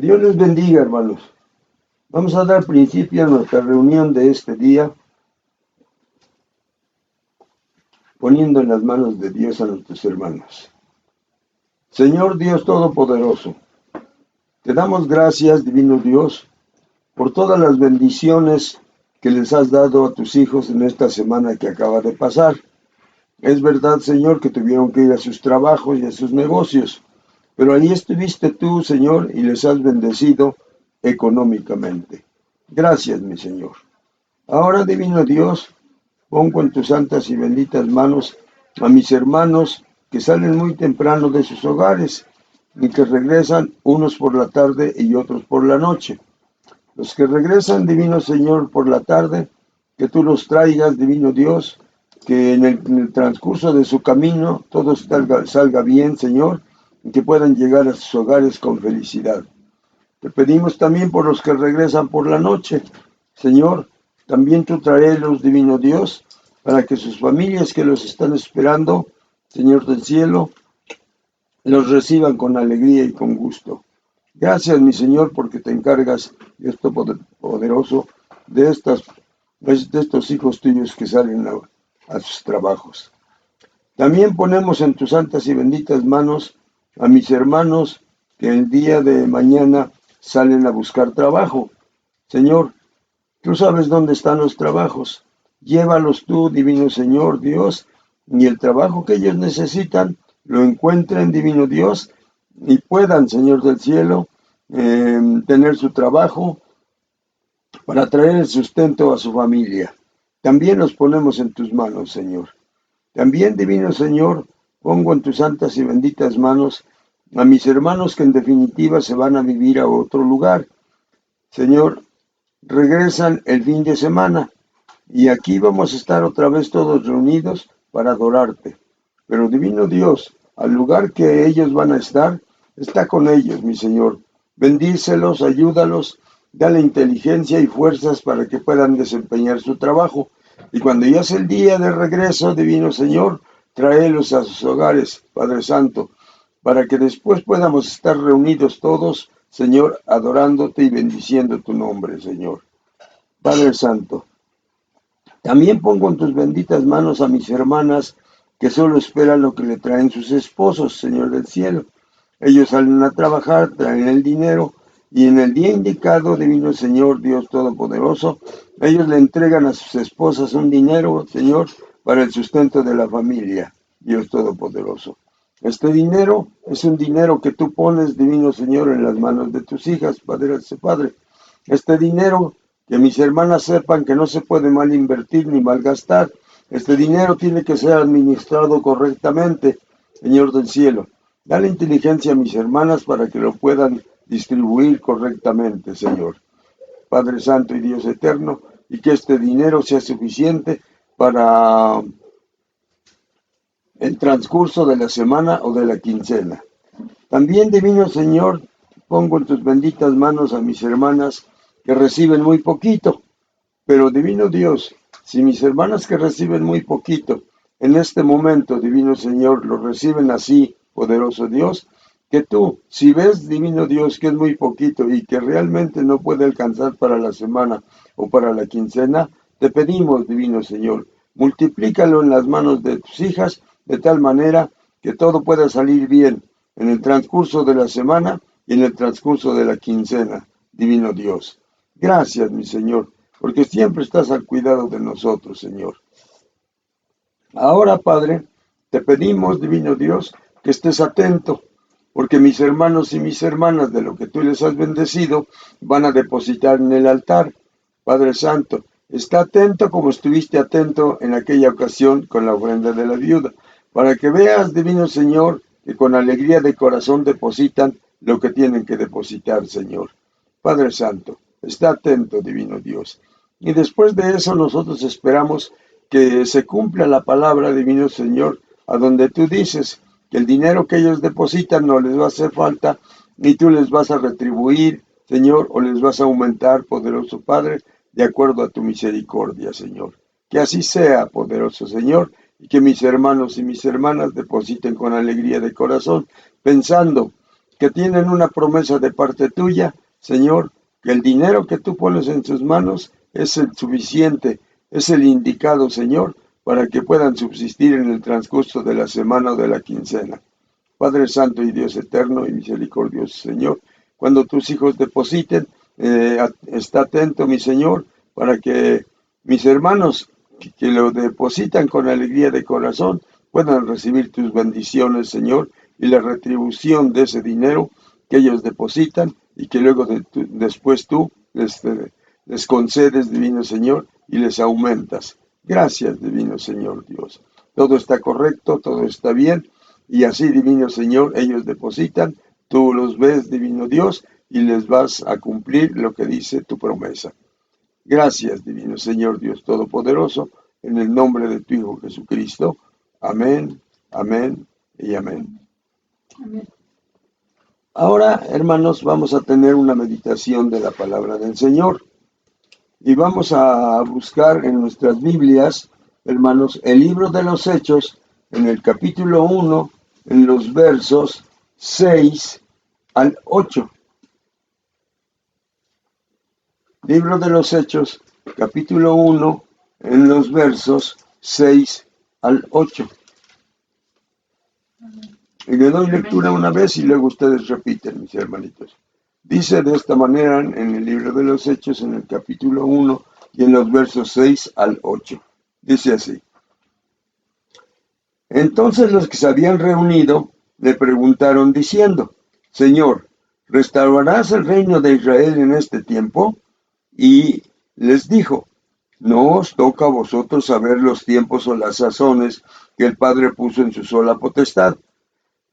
Dios les bendiga, hermanos. Vamos a dar principio a nuestra reunión de este día, poniendo en las manos de Dios a nuestros hermanos. Señor Dios Todopoderoso, te damos gracias, divino Dios, por todas las bendiciones que les has dado a tus hijos en esta semana que acaba de pasar. Es verdad, Señor, que tuvieron que ir a sus trabajos y a sus negocios, pero ahí estuviste tú, Señor, y les has bendecido económicamente. Gracias, mi Señor. Ahora, divino Dios, pongo en tus santas y benditas manos a mis hermanos que salen muy temprano de sus hogares y que regresan unos por la tarde y otros por la noche. Los que regresan, divino Señor, por la tarde, que tú los traigas, divino Dios, que en el transcurso de su camino todo salga bien, Señor, y que puedan llegar a sus hogares con felicidad. Te pedimos también por los que regresan por la noche, Señor, también tú traelos, divino Dios, para que sus familias que los están esperando, Señor del cielo, los reciban con alegría y con gusto. Gracias, mi Señor, porque te encargas, Dios Todopoderoso, de estos hijos tuyos que salen a sus trabajos. También ponemos en tus santas y benditas manos a mis hermanos que el día de mañana salen a buscar trabajo. Señor, tú sabes dónde están los trabajos. Llévalos tú, divino Señor Dios, y el trabajo que ellos necesitan lo encuentren, divino Dios, y puedan, Señor del cielo, tener su trabajo para traer el sustento a su familia. También los ponemos en tus manos, Señor. También, divino Señor, pongo en tus santas y benditas manos a mis hermanos que en definitiva se van a vivir a otro lugar. Señor, regresan el fin de semana y aquí vamos a estar otra vez todos reunidos para adorarte. Pero divino Dios, al lugar que ellos van a estar, está con ellos, mi Señor. Bendícelos, ayúdalos, dale inteligencia y fuerzas para que puedan desempeñar su trabajo. Y cuando ya sea el día de regreso, divino Señor, tráelos a sus hogares, Padre Santo, para que después podamos estar reunidos todos, Señor, adorándote y bendiciendo tu nombre, Señor. Padre Santo, también pongo en tus benditas manos a mis hermanas que solo esperan lo que le traen sus esposos, Señor del cielo. Ellos salen a trabajar, traen el dinero, y en el día indicado, divino Señor, Dios Todopoderoso, ellos le entregan a sus esposas un dinero, Señor, para el sustento de la familia, Dios Todopoderoso. Este dinero es un dinero que tú pones, divino Señor, en las manos de tus hijas, Padre. Este dinero, que mis hermanas sepan que no se puede mal invertir ni malgastar. Este dinero tiene que ser administrado correctamente, Señor del cielo. Dale inteligencia a mis hermanas para que lo puedan distribuir correctamente, Señor. Padre Santo y Dios Eterno, y que este dinero sea suficiente para el transcurso de la semana o de la quincena. También, divino Señor, pongo en tus benditas manos a mis hermanas que reciben muy poquito. Pero, divino Dios, si mis hermanas que reciben muy poquito, en este momento, divino Señor, lo reciben así, poderoso Dios, que tú, si ves, divino Dios, que es muy poquito y que realmente no puede alcanzar para la semana o para la quincena, te pedimos, divino Señor, multiplícalo en las manos de tus hijas de tal manera que todo pueda salir bien en el transcurso de la semana y en el transcurso de la quincena, divino Dios. Gracias, mi Señor, porque siempre estás al cuidado de nosotros, Señor. Ahora, Padre, te pedimos, divino Dios, que estés atento, porque mis hermanos y mis hermanas, de lo que tú les has bendecido, van a depositar en el altar. Padre Santo, está atento como estuviste atento en aquella ocasión con la ofrenda de la viuda, para que veas, divino Señor, que con alegría de corazón depositan lo que tienen que depositar, Señor. Padre Santo, está atento, divino Dios. Y después de eso nosotros esperamos que se cumpla la palabra, divino Señor, a donde tú dices que el dinero que ellos depositan no les va a hacer falta, ni tú les vas a retribuir, Señor, o les vas a aumentar, poderoso Padre, de acuerdo a tu misericordia, Señor. Que así sea, poderoso Señor, y que mis hermanos y mis hermanas depositen con alegría de corazón, pensando que tienen una promesa de parte tuya, Señor, que el dinero que tú pones en sus manos es el suficiente, es el indicado, Señor, para que puedan subsistir en el transcurso de la semana o de la quincena. Padre Santo y Dios eterno y misericordioso, Señor, cuando tus hijos depositen, está atento, mi Señor, para que mis hermanos que lo depositan con alegría de corazón puedan recibir tus bendiciones, Señor, y la retribución de ese dinero que ellos depositan y que luego después tú les concedes, divino Señor, y les aumentas. Gracias, divino Señor Dios. Todo está correcto, todo está bien, y así, divino Señor, ellos depositan, tú los ves, divino Dios, y les vas a cumplir lo que dice tu promesa. Gracias, divino Señor Dios Todopoderoso, en el nombre de tu Hijo Jesucristo. Amén, amén y amén. Amén. Ahora, hermanos, vamos a tener una meditación de la palabra del Señor. Y vamos a buscar en nuestras Biblias, hermanos, el libro de los Hechos, en el capítulo 1, en los versos 6 al 8. Libro de los Hechos, capítulo 1, en los versos 6 al 8. Y le doy lectura una vez y luego ustedes repiten, mis hermanitos. Dice de esta manera en el libro de los Hechos, en el capítulo 1 y en los versos 6 al 8. Dice así. Entonces los que se habían reunido le preguntaron diciendo, Señor, ¿restaurarás el reino de Israel en este tiempo? Y les dijo, no os toca a vosotros saber los tiempos o las sazones que el Padre puso en su sola potestad,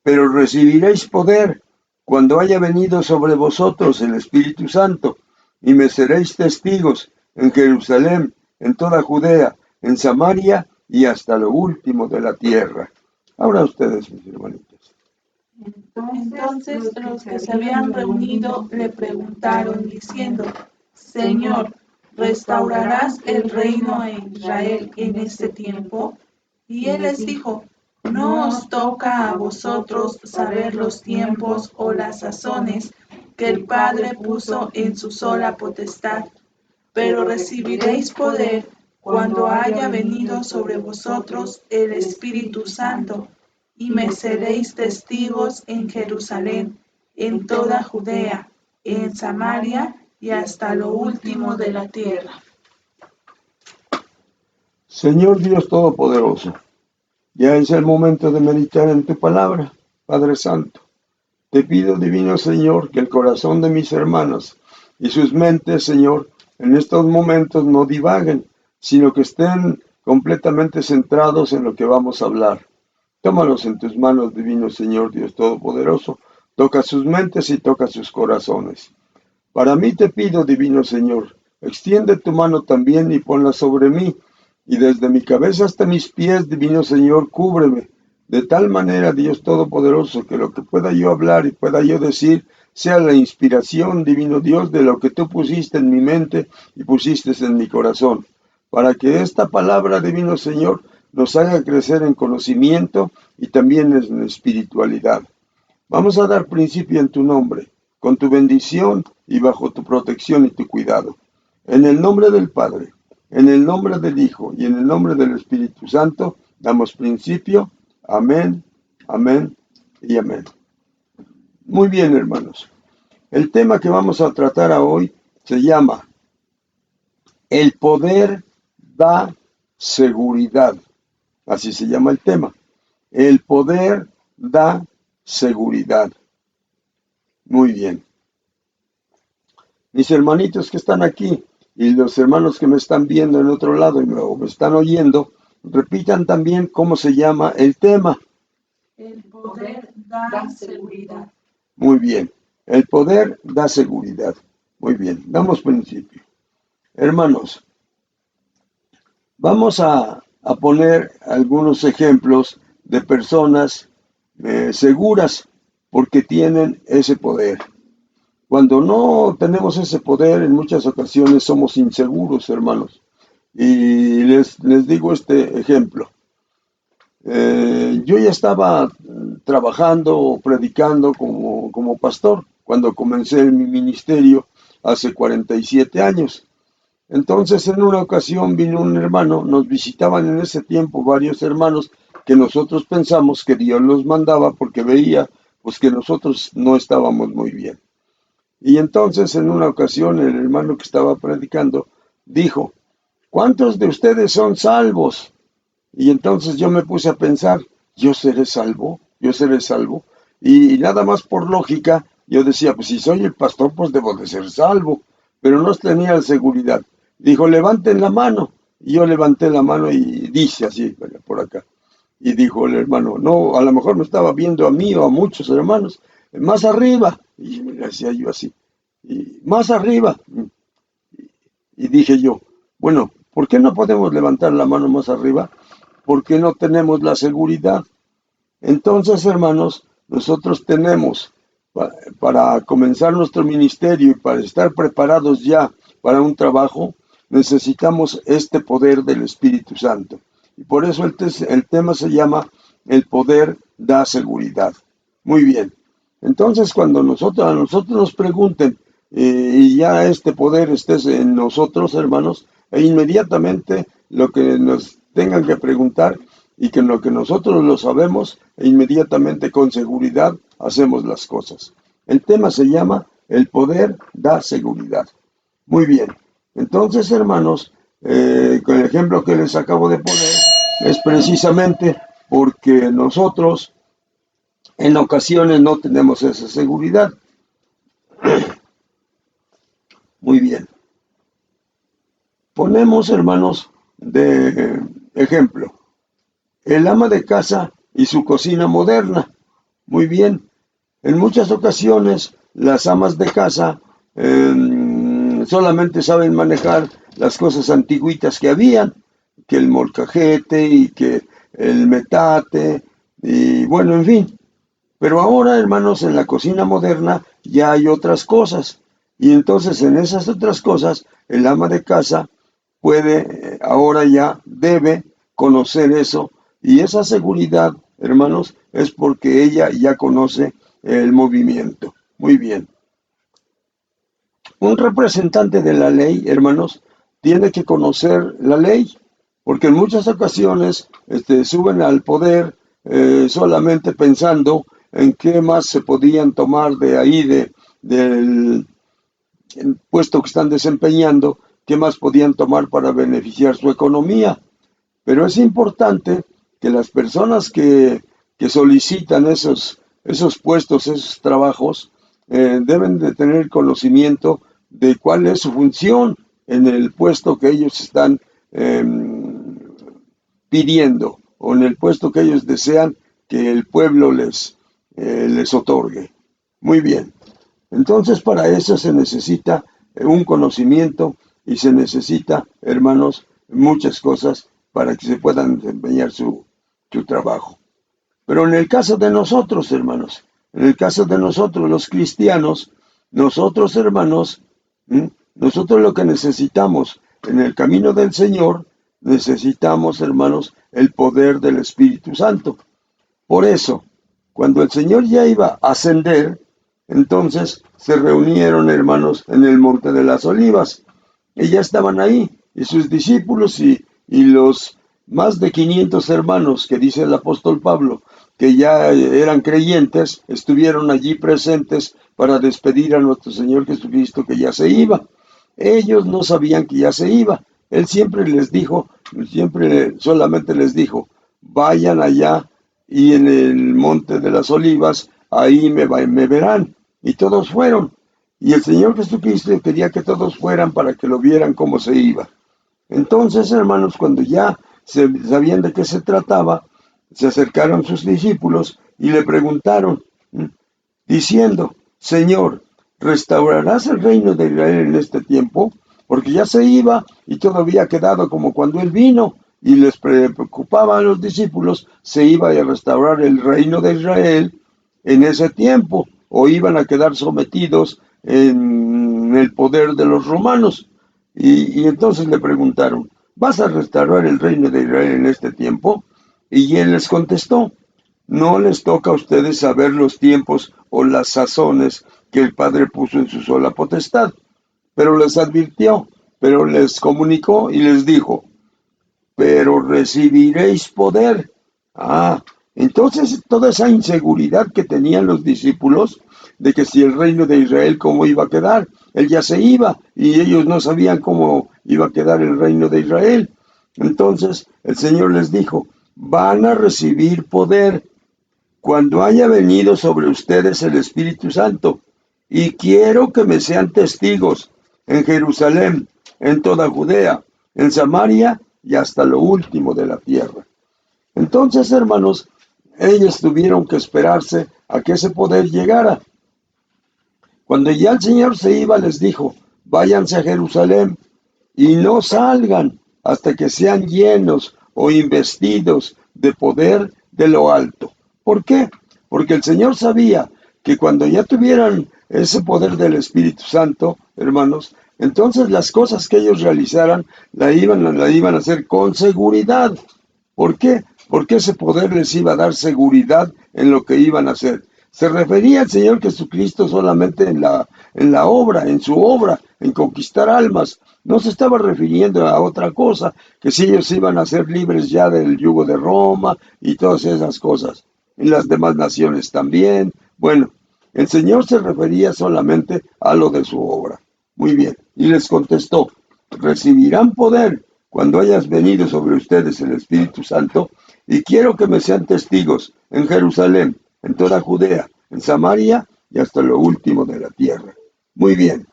pero recibiréis poder cuando haya venido sobre vosotros el Espíritu Santo, y me seréis testigos en Jerusalén, en toda Judea, en Samaria y hasta lo último de la tierra. Ahora ustedes, mis hermanitos. Entonces los que se habían reunido le preguntaron diciendo, Señor, ¿restaurarás el reino a Israel en este tiempo? Y él les dijo, no os toca a vosotros saber los tiempos o las sazones que el Padre puso en su sola potestad, pero recibiréis poder cuando haya venido sobre vosotros el Espíritu Santo, y me seréis testigos en Jerusalén, en toda Judea, en Samaria y hasta lo último de la tierra. Señor Dios Todopoderoso, ya es el momento de meditar en tu palabra, Padre Santo. Te pido, divino Señor, que el corazón de mis hermanos y sus mentes, Señor, en estos momentos no divaguen, sino que estén completamente centrados en lo que vamos a hablar. Tómalos en tus manos, divino Señor Dios Todopoderoso. Toca sus mentes y toca sus corazones. Para mí te pido, divino Señor, extiende tu mano también y ponla sobre mí, y desde mi cabeza hasta mis pies, divino Señor, cúbreme, de tal manera, Dios Todopoderoso, que lo que pueda yo hablar y pueda yo decir sea la inspiración, divino Dios, de lo que tú pusiste en mi mente y pusiste en mi corazón, para que esta palabra, divino Señor, nos haga crecer en conocimiento y también en espiritualidad. Vamos a dar principio en tu nombre, con tu bendición y bajo tu protección y tu cuidado. En el nombre del Padre, en el nombre del Hijo y en el nombre del Espíritu Santo, damos principio. Amén, amén y amén. Muy bien, hermanos. El tema que vamos a tratar hoy se llama El poder da seguridad. Así se llama el tema. El poder da seguridad. Muy bien. Mis hermanitos que están aquí y los hermanos que me están viendo en otro lado y me están oyendo, repitan también cómo se llama el tema. El poder da seguridad. Muy bien. El poder da seguridad. Muy bien. Damos principio. Hermanos, vamos a poner algunos ejemplos de personas seguras porque tienen ese poder. Cuando no tenemos ese poder, en muchas ocasiones somos inseguros, hermanos. Y les digo este ejemplo. Yo ya estaba trabajando o predicando como como pastor, cuando comencé mi ministerio hace 47 años. Entonces, en una ocasión vino un hermano, nos visitaban en ese tiempo varios hermanos que nosotros pensamos que Dios los mandaba porque veía pues que nosotros no estábamos muy bien. Y entonces en una ocasión el hermano que estaba predicando dijo, ¿cuántos de ustedes son salvos? Y entonces yo me puse a pensar, yo seré salvo. Y nada más por lógica, yo decía, pues si soy el pastor, pues debo de ser salvo. Pero no tenía la seguridad. Dijo, levanten la mano. Y yo levanté la mano y dice así, por acá. Y dijo el hermano, no, a lo mejor me estaba viendo a mí o a muchos hermanos, más arriba. Y me decía yo así, y más arriba. Y dije yo, bueno, ¿por qué no podemos levantar la mano más arriba? Porque no tenemos la seguridad. Entonces, hermanos, nosotros tenemos para comenzar nuestro ministerio y para estar preparados ya para un trabajo, necesitamos este poder del Espíritu Santo. Y por eso el tema se llama El poder da seguridad. Muy bien. Entonces, cuando a nosotros nos pregunten y ya este poder esté en nosotros, hermanos, e inmediatamente lo que nos tengan que preguntar y que lo que nosotros lo sabemos, e inmediatamente con seguridad hacemos las cosas. El tema se llama El poder da seguridad. Muy bien. Entonces, hermanos, con el ejemplo que les acabo de poner, es precisamente porque nosotros en ocasiones no tenemos esa seguridad. Muy bien. Ponemos, hermanos, de ejemplo, el ama de casa y su cocina moderna. Muy bien. En muchas ocasiones, las amas de casa solamente saben manejar las cosas antiguitas que habían, que el molcajete y que el metate, y bueno, en fin. Pero ahora, hermanos, en la cocina moderna ya hay otras cosas. Y entonces en esas otras cosas, el ama de casa puede, ahora ya debe conocer eso. Y esa seguridad, hermanos, es porque ella ya conoce el movimiento. Muy bien. Un representante de la ley, hermanos, tiene que conocer la ley, porque en muchas ocasiones suben al poder solamente pensando en qué más se podían tomar de ahí, del puesto que están desempeñando, qué más podían tomar para beneficiar su economía. Pero es importante que las personas que solicitan esos puestos, esos trabajos, deben de tener conocimiento de cuál es su función en el puesto que ellos están pidiendo o en el puesto que ellos desean que el pueblo les otorgue. Muy bien. Entonces para eso se necesita un conocimiento y se necesita, hermanos, muchas cosas para que se puedan desempeñar su trabajo. Pero en el caso de nosotros, hermanos, en el caso de nosotros los cristianos, nosotros, hermanos, nosotros lo que necesitamos en el camino del Señor, necesitamos, hermanos, el poder del Espíritu Santo. Por eso, cuando el Señor ya iba a ascender, entonces se reunieron, hermanos, en el Monte de las Olivas. Y ya estaban ahí, y sus discípulos y los más de 500 hermanos que dice el apóstol Pablo, que ya eran creyentes, estuvieron allí presentes para despedir a nuestro Señor Jesucristo que ya se iba. Ellos no sabían que ya se iba. Él siempre les dijo, solamente les dijo, vayan allá y en el Monte de las Olivas, ahí me verán. Y todos fueron. Y el Señor Jesucristo quería que todos fueran para que lo vieran cómo se iba. Entonces, hermanos, cuando ya sabían de qué se trataba, se acercaron sus discípulos y le preguntaron, diciendo, Señor, ¿restaurarás el reino de Israel en este tiempo? Porque ya se iba y todo había quedado como cuando Él vino. Y les preocupaba a los discípulos, se iba a restaurar el reino de Israel en ese tiempo, o iban a quedar sometidos en el poder de los romanos. Y entonces le preguntaron, ¿vas a restaurar el reino de Israel en este tiempo? Y él les contestó, no les toca a ustedes saber los tiempos o las sazones que el Padre puso en su sola potestad. Pero les advirtió, pero les comunicó y les dijo, pero recibiréis poder. Entonces toda esa inseguridad que tenían los discípulos de que si el reino de Israel cómo iba a quedar, él ya se iba y ellos no sabían cómo iba a quedar el reino de Israel. Entonces el Señor les dijo, van a recibir poder cuando haya venido sobre ustedes el Espíritu Santo, y quiero que me sean testigos en Jerusalén, en toda Judea, en Samaria y hasta lo último de la tierra. Entonces, hermanos, ellos tuvieron que esperarse a que ese poder llegara. Cuando ya el Señor se iba, les dijo, váyanse a Jerusalén y no salgan hasta que sean llenos o investidos de poder de lo alto. ¿Por qué? Porque el Señor sabía que cuando ya tuvieran ese poder del Espíritu Santo, hermanos, entonces las cosas que ellos realizaran la iban a hacer con seguridad. ¿Por qué? Porque ese poder les iba a dar seguridad en lo que iban a hacer. Se refería al Señor Jesucristo solamente en la obra, en su obra, en conquistar almas. No se estaba refiriendo a otra cosa, que si ellos iban a ser libres ya del yugo de Roma y todas esas cosas. En las demás naciones también. Bueno, el Señor se refería solamente a lo de su obra. Muy bien. Y les contestó, recibirán poder cuando hayas venido sobre ustedes el Espíritu Santo, y quiero que me sean testigos en Jerusalén, en toda Judea, en Samaria y hasta lo último de la tierra. Muy bien.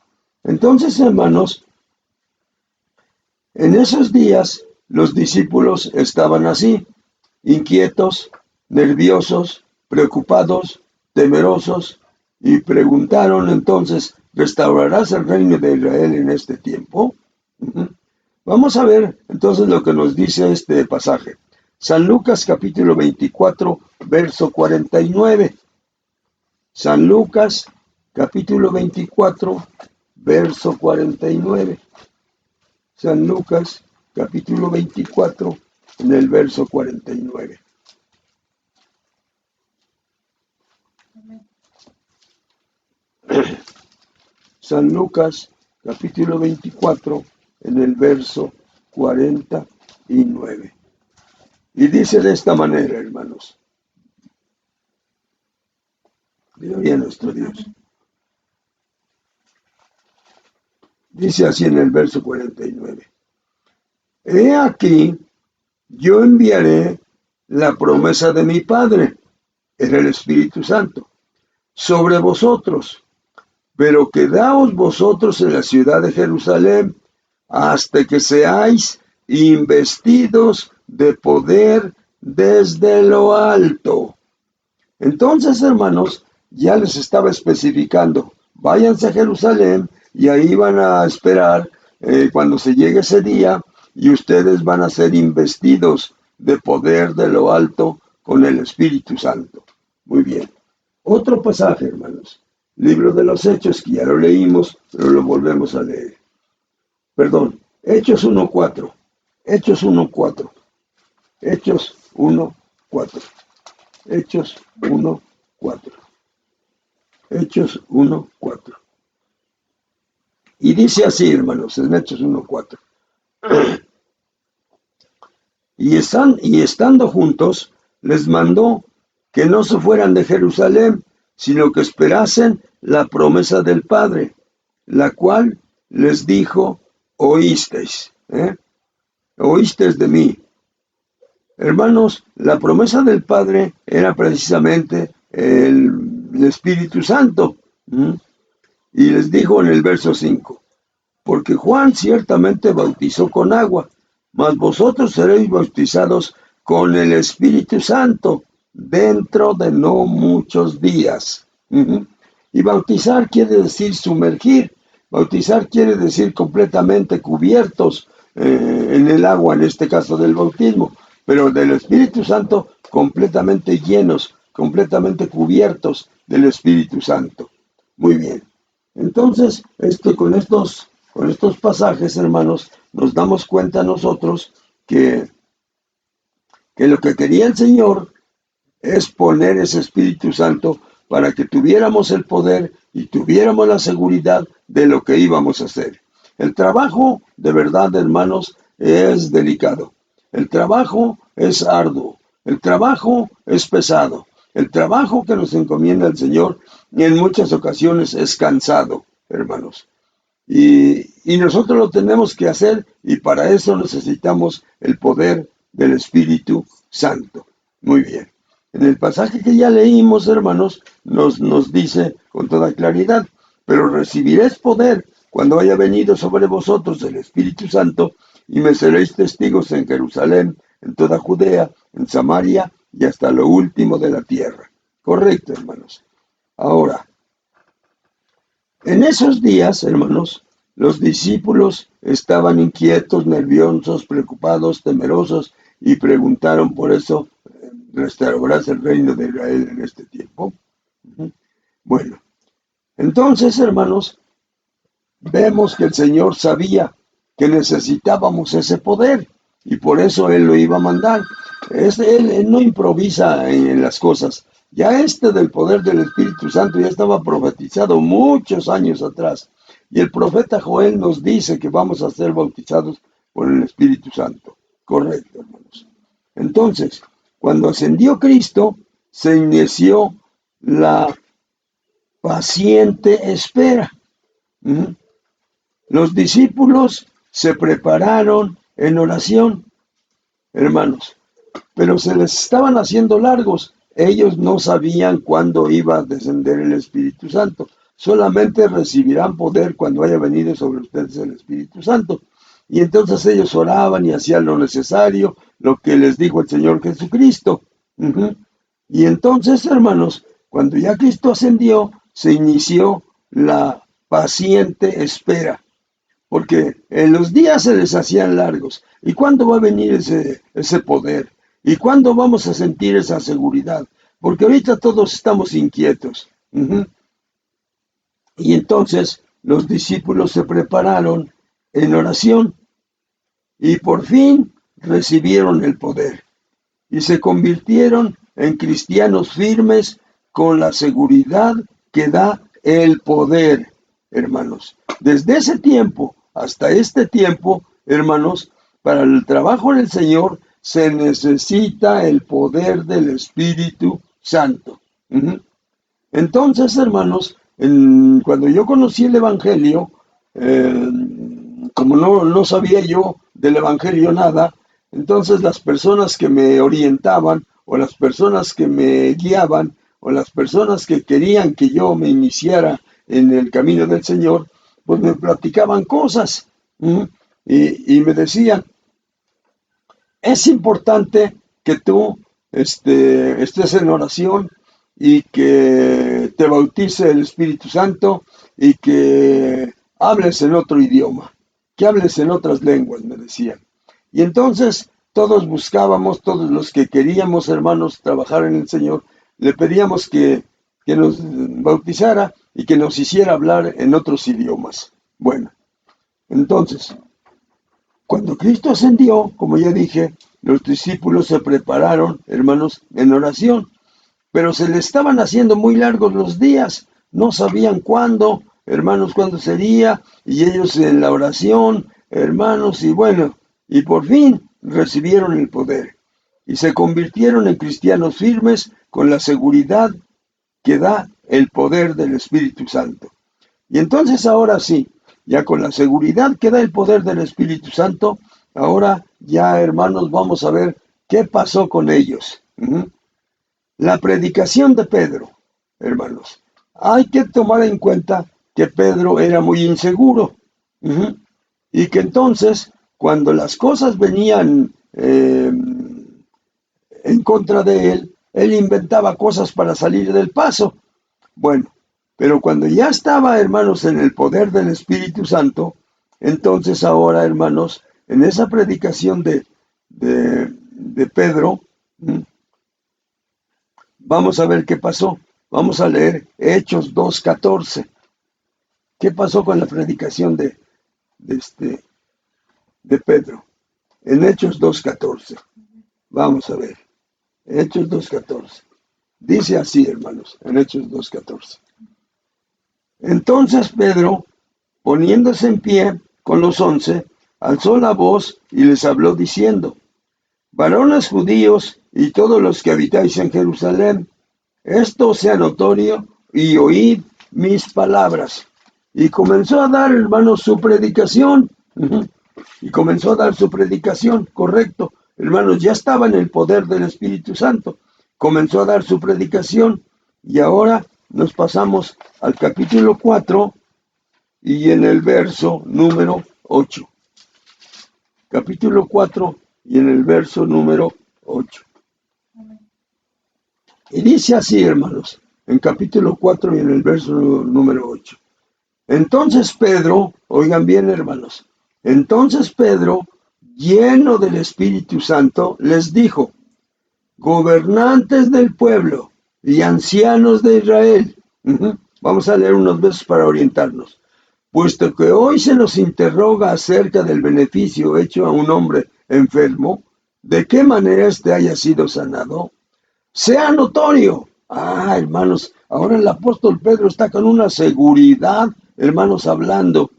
Entonces, hermanos, en esos días los discípulos estaban así, inquietos, nerviosos, preocupados, temerosos, y preguntaron entonces, ¿restaurarás el reino de Israel en este tiempo? Vamos a ver entonces lo que nos dice este pasaje. San Lucas capítulo 24, verso 49. San Lucas capítulo 24, verso 49. San Lucas capítulo 24, en el verso 49. San Lucas capítulo 24, en el verso 49. Y dice de esta manera, hermanos. Gloria a nuestro Dios. Dice así en el verso 49. He aquí, yo enviaré la promesa de mi Padre, era el Espíritu Santo, sobre vosotros, pero quedaos vosotros en la ciudad de Jerusalén hasta que seáis investidos de poder desde lo alto. Entonces, hermanos, ya les estaba especificando, váyanse a Jerusalén y ahí van a esperar cuando se llegue ese día y ustedes van a ser investidos de poder de lo alto con el Espíritu Santo. Muy bien. Otro pasaje, hermanos. Libro de los Hechos, que ya lo leímos, pero lo volvemos a leer. Perdón, Hechos 1:4. Hechos 1:4. Hechos 1:4. Hechos 1:4. Hechos 1:4. Y dice así, hermanos, en Hechos 1:4. Y estando juntos, les mandó que no se fueran de Jerusalén, sino que esperasen la promesa del Padre, la cual les dijo, oísteis, oísteis de mí. Hermanos, la promesa del Padre era precisamente el Espíritu Santo. Y les dijo en el verso 5, porque Juan ciertamente bautizó con agua, mas vosotros seréis bautizados con el Espíritu Santo dentro de no muchos días. Y bautizar quiere decir sumergir, bautizar quiere decir completamente cubiertos en el agua, en este caso del bautismo, pero del Espíritu Santo completamente llenos, completamente cubiertos del Espíritu Santo. Muy bien. Entonces, con estos pasajes, hermanos, nos damos cuenta nosotros que lo que quería el Señor es poner ese Espíritu Santo para que tuviéramos el poder y tuviéramos la seguridad de lo que íbamos a hacer. El trabajo, de verdad, hermanos, es delicado. El trabajo es arduo. El trabajo es pesado. El trabajo que nos encomienda el Señor en muchas ocasiones es cansado, hermanos. Y nosotros lo tenemos que hacer, y para eso necesitamos el poder del Espíritu Santo. Muy bien. En el pasaje que ya leímos, hermanos, nos dice con toda claridad: pero recibiréis poder cuando haya venido sobre vosotros el Espíritu Santo, y me seréis testigos en Jerusalén, en toda Judea, en Samaria y hasta lo último de la tierra. Correcto, hermanos. Ahora, en esos días, hermanos, los discípulos estaban inquietos, nerviosos, preocupados, temerosos, y preguntaron por eso: ¿restaurarás el reino de Israel en este tiempo? Bueno, entonces, hermanos, vemos que el Señor sabía que necesitábamos ese poder, y por eso Él lo iba a mandar. Él no improvisa en las cosas. Ya del poder del Espíritu Santo ya estaba profetizado muchos años atrás. Y el profeta Joel nos dice que vamos a ser bautizados por el Espíritu Santo. Correcto, hermanos. Entonces, cuando ascendió Cristo, se inició la paciente espera. Los discípulos se prepararon en oración, hermanos, pero se les estaban haciendo largos. Ellos no sabían cuándo iba a descender el Espíritu Santo. Solamente recibirán poder cuando haya venido sobre ustedes el Espíritu Santo. Y entonces ellos oraban y hacían lo necesario, lo que les dijo el Señor Jesucristo. Y entonces, hermanos, cuando ya Cristo ascendió, se inició la paciente espera, porque en los días se les hacían largos. ¿Y cuándo va a venir ese poder? ¿Y cuándo vamos a sentir esa seguridad? Porque ahorita todos estamos inquietos. Y entonces los discípulos se prepararon en oración y por fin recibieron el poder y se convirtieron en cristianos firmes con la seguridad que da el poder, hermanos. Desde ese tiempo hasta este tiempo, hermanos, para el trabajo del Señor se necesita el poder del Espíritu Santo. Entonces, hermanos, cuando yo conocí el Evangelio, como no sabía yo del Evangelio nada, entonces las personas que me orientaban, o las personas que me guiaban, o las personas que querían que yo me iniciara en el camino del Señor, pues me platicaban cosas, y me decían: es importante que tú estés en oración y que te bautice el Espíritu Santo y que hables en otro idioma, que hables en otras lenguas, me decían. Y entonces todos buscábamos, todos los que queríamos, hermanos, trabajar en el Señor, le pedíamos que nos bautizara y que nos hiciera hablar en otros idiomas. Bueno, entonces, cuando Cristo ascendió, como ya dije, los discípulos se prepararon, hermanos, en oración, pero se le estaban haciendo muy largos los días, no sabían cuándo, hermanos, cuándo sería, y ellos en la oración, hermanos, y bueno, y por fin recibieron el poder, y se convirtieron en cristianos firmes con la seguridad que da el poder del Espíritu Santo. Y entonces ahora sí, ya con la seguridad que da el poder del Espíritu Santo, ahora ya, hermanos, vamos a ver qué pasó con ellos. La predicación de Pedro, hermanos. Hay que tomar en cuenta que Pedro era muy inseguro. Y que entonces, cuando las cosas venían en contra de él inventaba cosas para salir del paso. Bueno, pero cuando ya estaba, hermanos, en el poder del Espíritu Santo, entonces ahora, hermanos, en esa predicación de Pedro, vamos a ver qué pasó. Vamos a leer Hechos 2:14. ¿Qué pasó con la predicación de Pedro? En Hechos 2:14. Vamos a ver. Hechos 2:14. Dice así, hermanos, en Hechos 2:14. Entonces Pedro, poniéndose en pie con los 11, alzó la voz y les habló diciendo: varones judíos y todos los que habitáis en Jerusalén, esto sea notorio y oíd mis palabras. Y comenzó a dar, hermanos, su predicación. Y comenzó a dar su predicación, correcto. Hermanos, ya estaba en el poder del Espíritu Santo. Comenzó a dar su predicación. Y ahora nos pasamos al capítulo 4 y en el verso número 8. Capítulo 4 y en el verso número 8. Y dice así, hermanos, en capítulo 4 y en el verso número 8. Entonces Pedro, oigan bien, hermanos, entonces Pedro, lleno del Espíritu Santo, les dijo: gobernantes del pueblo y ancianos de Israel. Vamos a leer unos versos para orientarnos. Puesto que hoy se nos interroga acerca del beneficio hecho a un hombre enfermo, ¿de qué manera éste haya sido sanado? Sea notorio. Hermanos, ahora el apóstol Pedro está con una seguridad, hermanos, hablando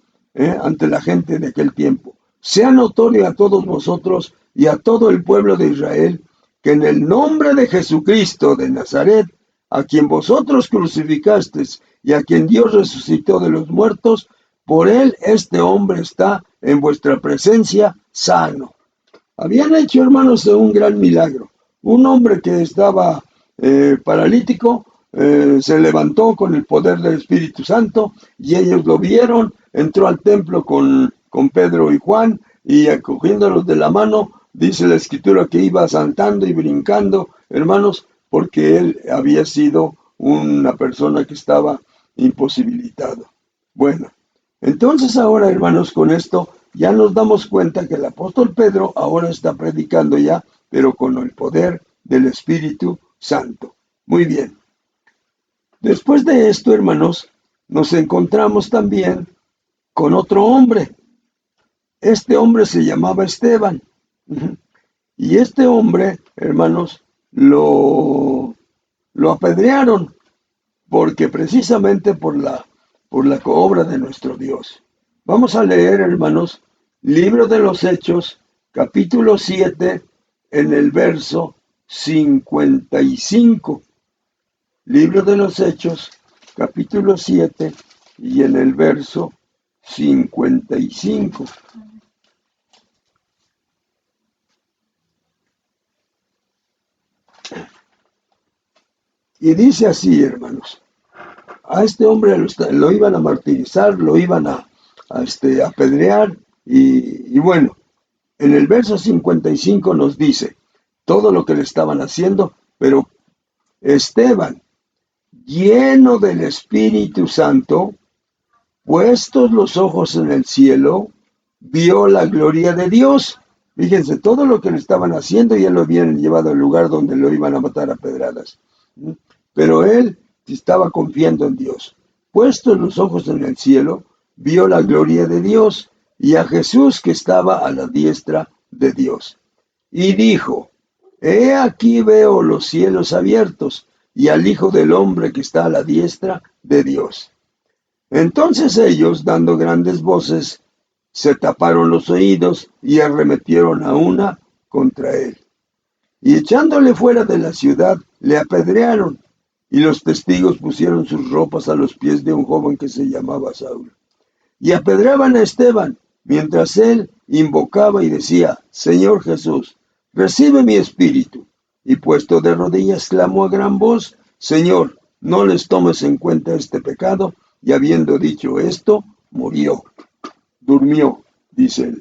ante la gente de aquel tiempo. Sea notorio a todos vosotros y a todo el pueblo de Israel que en el nombre de Jesucristo de Nazaret, a quien vosotros crucificasteis y a quien Dios resucitó de los muertos, por él este hombre está en vuestra presencia sano. Habían hecho, hermanos, un gran milagro. Un hombre que estaba paralítico se levantó con el poder del Espíritu Santo y ellos lo vieron, entró al templo con Pedro y Juan y acogiéndolos de la mano, dice la Escritura que iba saltando y brincando, hermanos, porque él había sido una persona que estaba imposibilitado. Bueno, entonces ahora, hermanos, con esto ya nos damos cuenta que el apóstol Pedro ahora está predicando ya, pero con el poder del Espíritu Santo. Muy bien. Después de esto, hermanos, nos encontramos también con otro hombre. Este hombre se llamaba Esteban. Y este hombre, hermanos, lo apedrearon porque precisamente por la obra de nuestro Dios. Vamos a leer, hermanos, Libro de los Hechos, capítulo 7, en el verso 55. Libro de los Hechos, capítulo 7, y en el verso 55. Y dice así, hermanos: a este hombre lo iban a martirizar, lo iban a apedrear, y bueno, en el verso 55 nos dice todo lo que le estaban haciendo, pero Esteban, lleno del Espíritu Santo, puestos los ojos en el cielo, vio la gloria de Dios. Fíjense, todo lo que le estaban haciendo ya lo habían llevado al lugar donde lo iban a matar a pedradas. Pero él estaba confiando en Dios. Puestos los ojos en el cielo, vio la gloria de Dios y a Jesús que estaba a la diestra de Dios. Y dijo: he aquí veo los cielos abiertos y al Hijo del Hombre que está a la diestra de Dios. Entonces ellos, dando grandes voces, se taparon los oídos y arremetieron a una contra él. Y echándole fuera de la ciudad, le apedrearon. Y los testigos pusieron sus ropas a los pies de un joven que se llamaba Saulo. Y apedreaban a Esteban, mientras él invocaba y decía: Señor Jesús, recibe mi espíritu. Y puesto de rodillas clamó a gran voz: Señor, no les tomes en cuenta este pecado. Y habiendo dicho esto, murió. Durmió, dice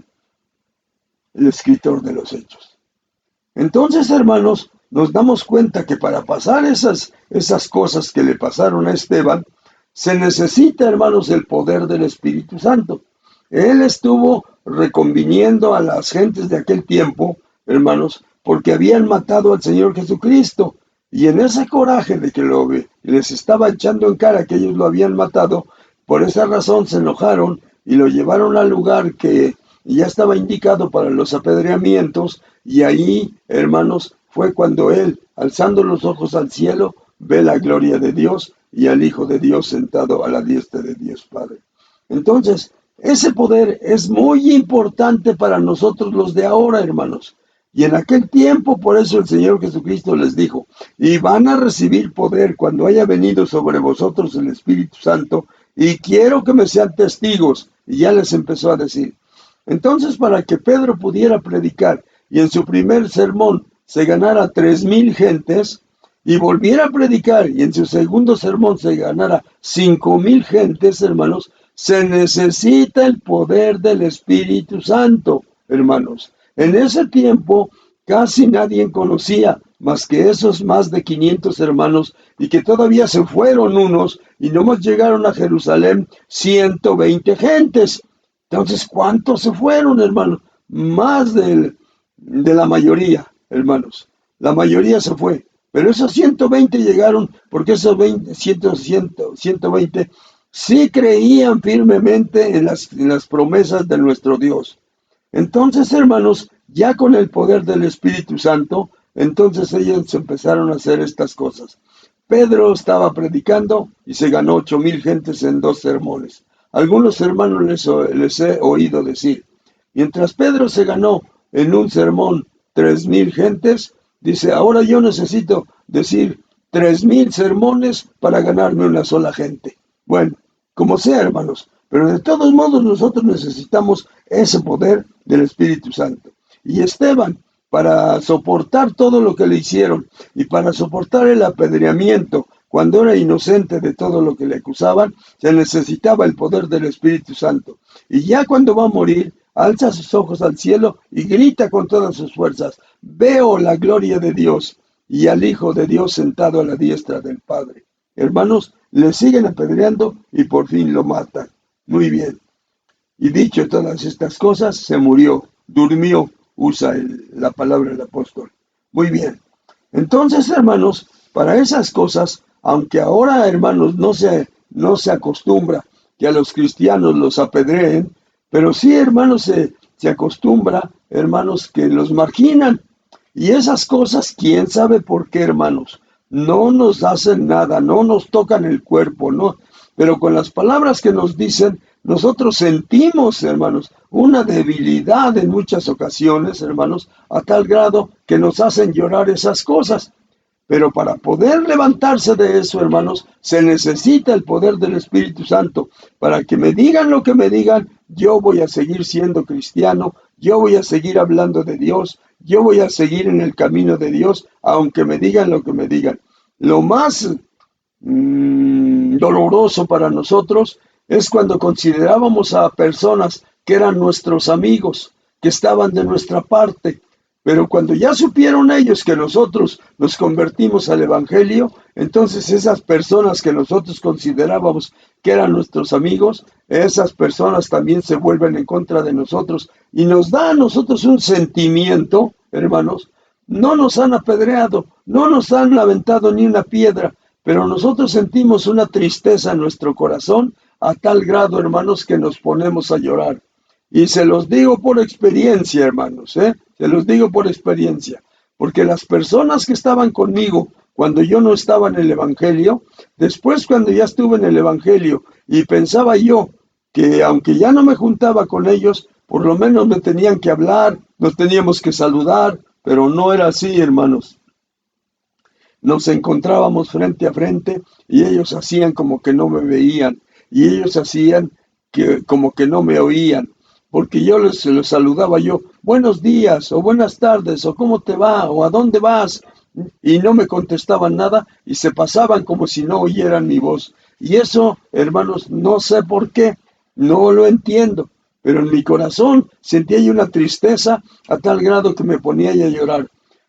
el escritor de los Hechos. Entonces, hermanos, nos damos cuenta que para pasar esas cosas que le pasaron a Esteban, se necesita, hermanos, el poder del Espíritu Santo. Él estuvo reconviniendo a las gentes de aquel tiempo, hermanos, porque habían matado al Señor Jesucristo. Y en ese coraje de que les estaba echando en cara que ellos lo habían matado, por esa razón se enojaron y lo llevaron al lugar que ya estaba indicado para los apedreamientos. Y ahí, hermanos, fue cuando él, alzando los ojos al cielo, ve la gloria de Dios y al Hijo de Dios sentado a la diestra de Dios Padre. Entonces, ese poder es muy importante para nosotros los de ahora, hermanos. Y en aquel tiempo, por eso el Señor Jesucristo les dijo, y van a recibir poder cuando haya venido sobre vosotros el Espíritu Santo, y quiero que me sean testigos. Y ya les empezó a decir. Entonces, para que Pedro pudiera predicar, y en su primer sermón se ganara 3,000 gentes, y volviera a predicar, y en su segundo sermón se ganara 5,000 gentes, hermanos, se necesita el poder del Espíritu Santo, hermanos. En ese tiempo casi nadie conocía más que esos más de 500 hermanos y que todavía se fueron unos y nomás llegaron a Jerusalén 120 gentes. Entonces, ¿cuántos se fueron, hermanos? Más de la mayoría, hermanos. La mayoría se fue. Pero esos 120 llegaron porque esos 120 sí creían firmemente en las promesas de nuestro Dios. Entonces, hermanos, ya con el poder del Espíritu Santo, entonces ellos empezaron a hacer estas cosas. Pedro estaba predicando y se ganó 8,000 gentes en 2 sermones. Algunos hermanos les he oído decir, mientras Pedro se ganó en un sermón 3,000 gentes, dice, ahora yo necesito decir 3,000 sermones para ganarme una sola gente. Bueno, como sea, hermanos, pero de todos modos nosotros necesitamos ese poder del Espíritu Santo. Y Esteban, para soportar todo lo que le hicieron y para soportar el apedreamiento cuando era inocente de todo lo que le acusaban, se necesitaba el poder del Espíritu Santo. Y ya cuando va a morir, alza sus ojos al cielo y grita con todas sus fuerzas, veo la gloria de Dios y al Hijo de Dios sentado a la diestra del Padre. Hermanos, le siguen apedreando y por fin lo matan. Muy bien. Y dicho todas estas cosas, se murió, durmió, usa la palabra del apóstol. Muy bien. Entonces, hermanos, para esas cosas, aunque ahora, hermanos, no se acostumbra que a los cristianos los apedreen, pero sí, hermanos, se acostumbra, hermanos, que los marginan. Y esas cosas, quién sabe por qué, hermanos, no nos hacen nada, no nos tocan el cuerpo, no. Pero con las palabras que nos dicen, nosotros sentimos, hermanos, una debilidad en muchas ocasiones, hermanos, a tal grado que nos hacen llorar esas cosas. Pero para poder levantarse de eso, hermanos, se necesita el poder del Espíritu Santo. Para que me digan lo que me digan, yo voy a seguir siendo cristiano, yo voy a seguir hablando de Dios, yo voy a seguir en el camino de Dios, aunque me digan lo que me digan. Lo más doloroso para nosotros es cuando considerábamos a personas que eran nuestros amigos, que estaban de nuestra parte, pero cuando ya supieron ellos que nosotros nos convertimos al Evangelio, entonces esas personas que nosotros considerábamos que eran nuestros amigos, esas personas también se vuelven en contra de nosotros y nos da a nosotros un sentimiento, hermanos. No nos han apedreado, no nos han aventado ni una piedra, pero nosotros sentimos una tristeza en nuestro corazón a tal grado, hermanos, que nos ponemos a llorar. Y se los digo por experiencia, hermanos, se los digo por experiencia, porque las personas que estaban conmigo cuando yo no estaba en el Evangelio, después cuando ya estuve en el Evangelio y pensaba yo que aunque ya no me juntaba con ellos, por lo menos me tenían que hablar, nos teníamos que saludar, pero no era así, hermanos. Nos encontrábamos frente a frente y ellos hacían como que no me veían y ellos hacían como que no me oían. Porque yo les saludaba yo, buenos días, o buenas tardes, o cómo te va, o a dónde vas, y no me contestaban nada, y se pasaban como si no oyeran mi voz. Y eso, hermanos, no sé por qué, no lo entiendo, pero en mi corazón sentía yo una tristeza a tal grado que me ponía a llorar.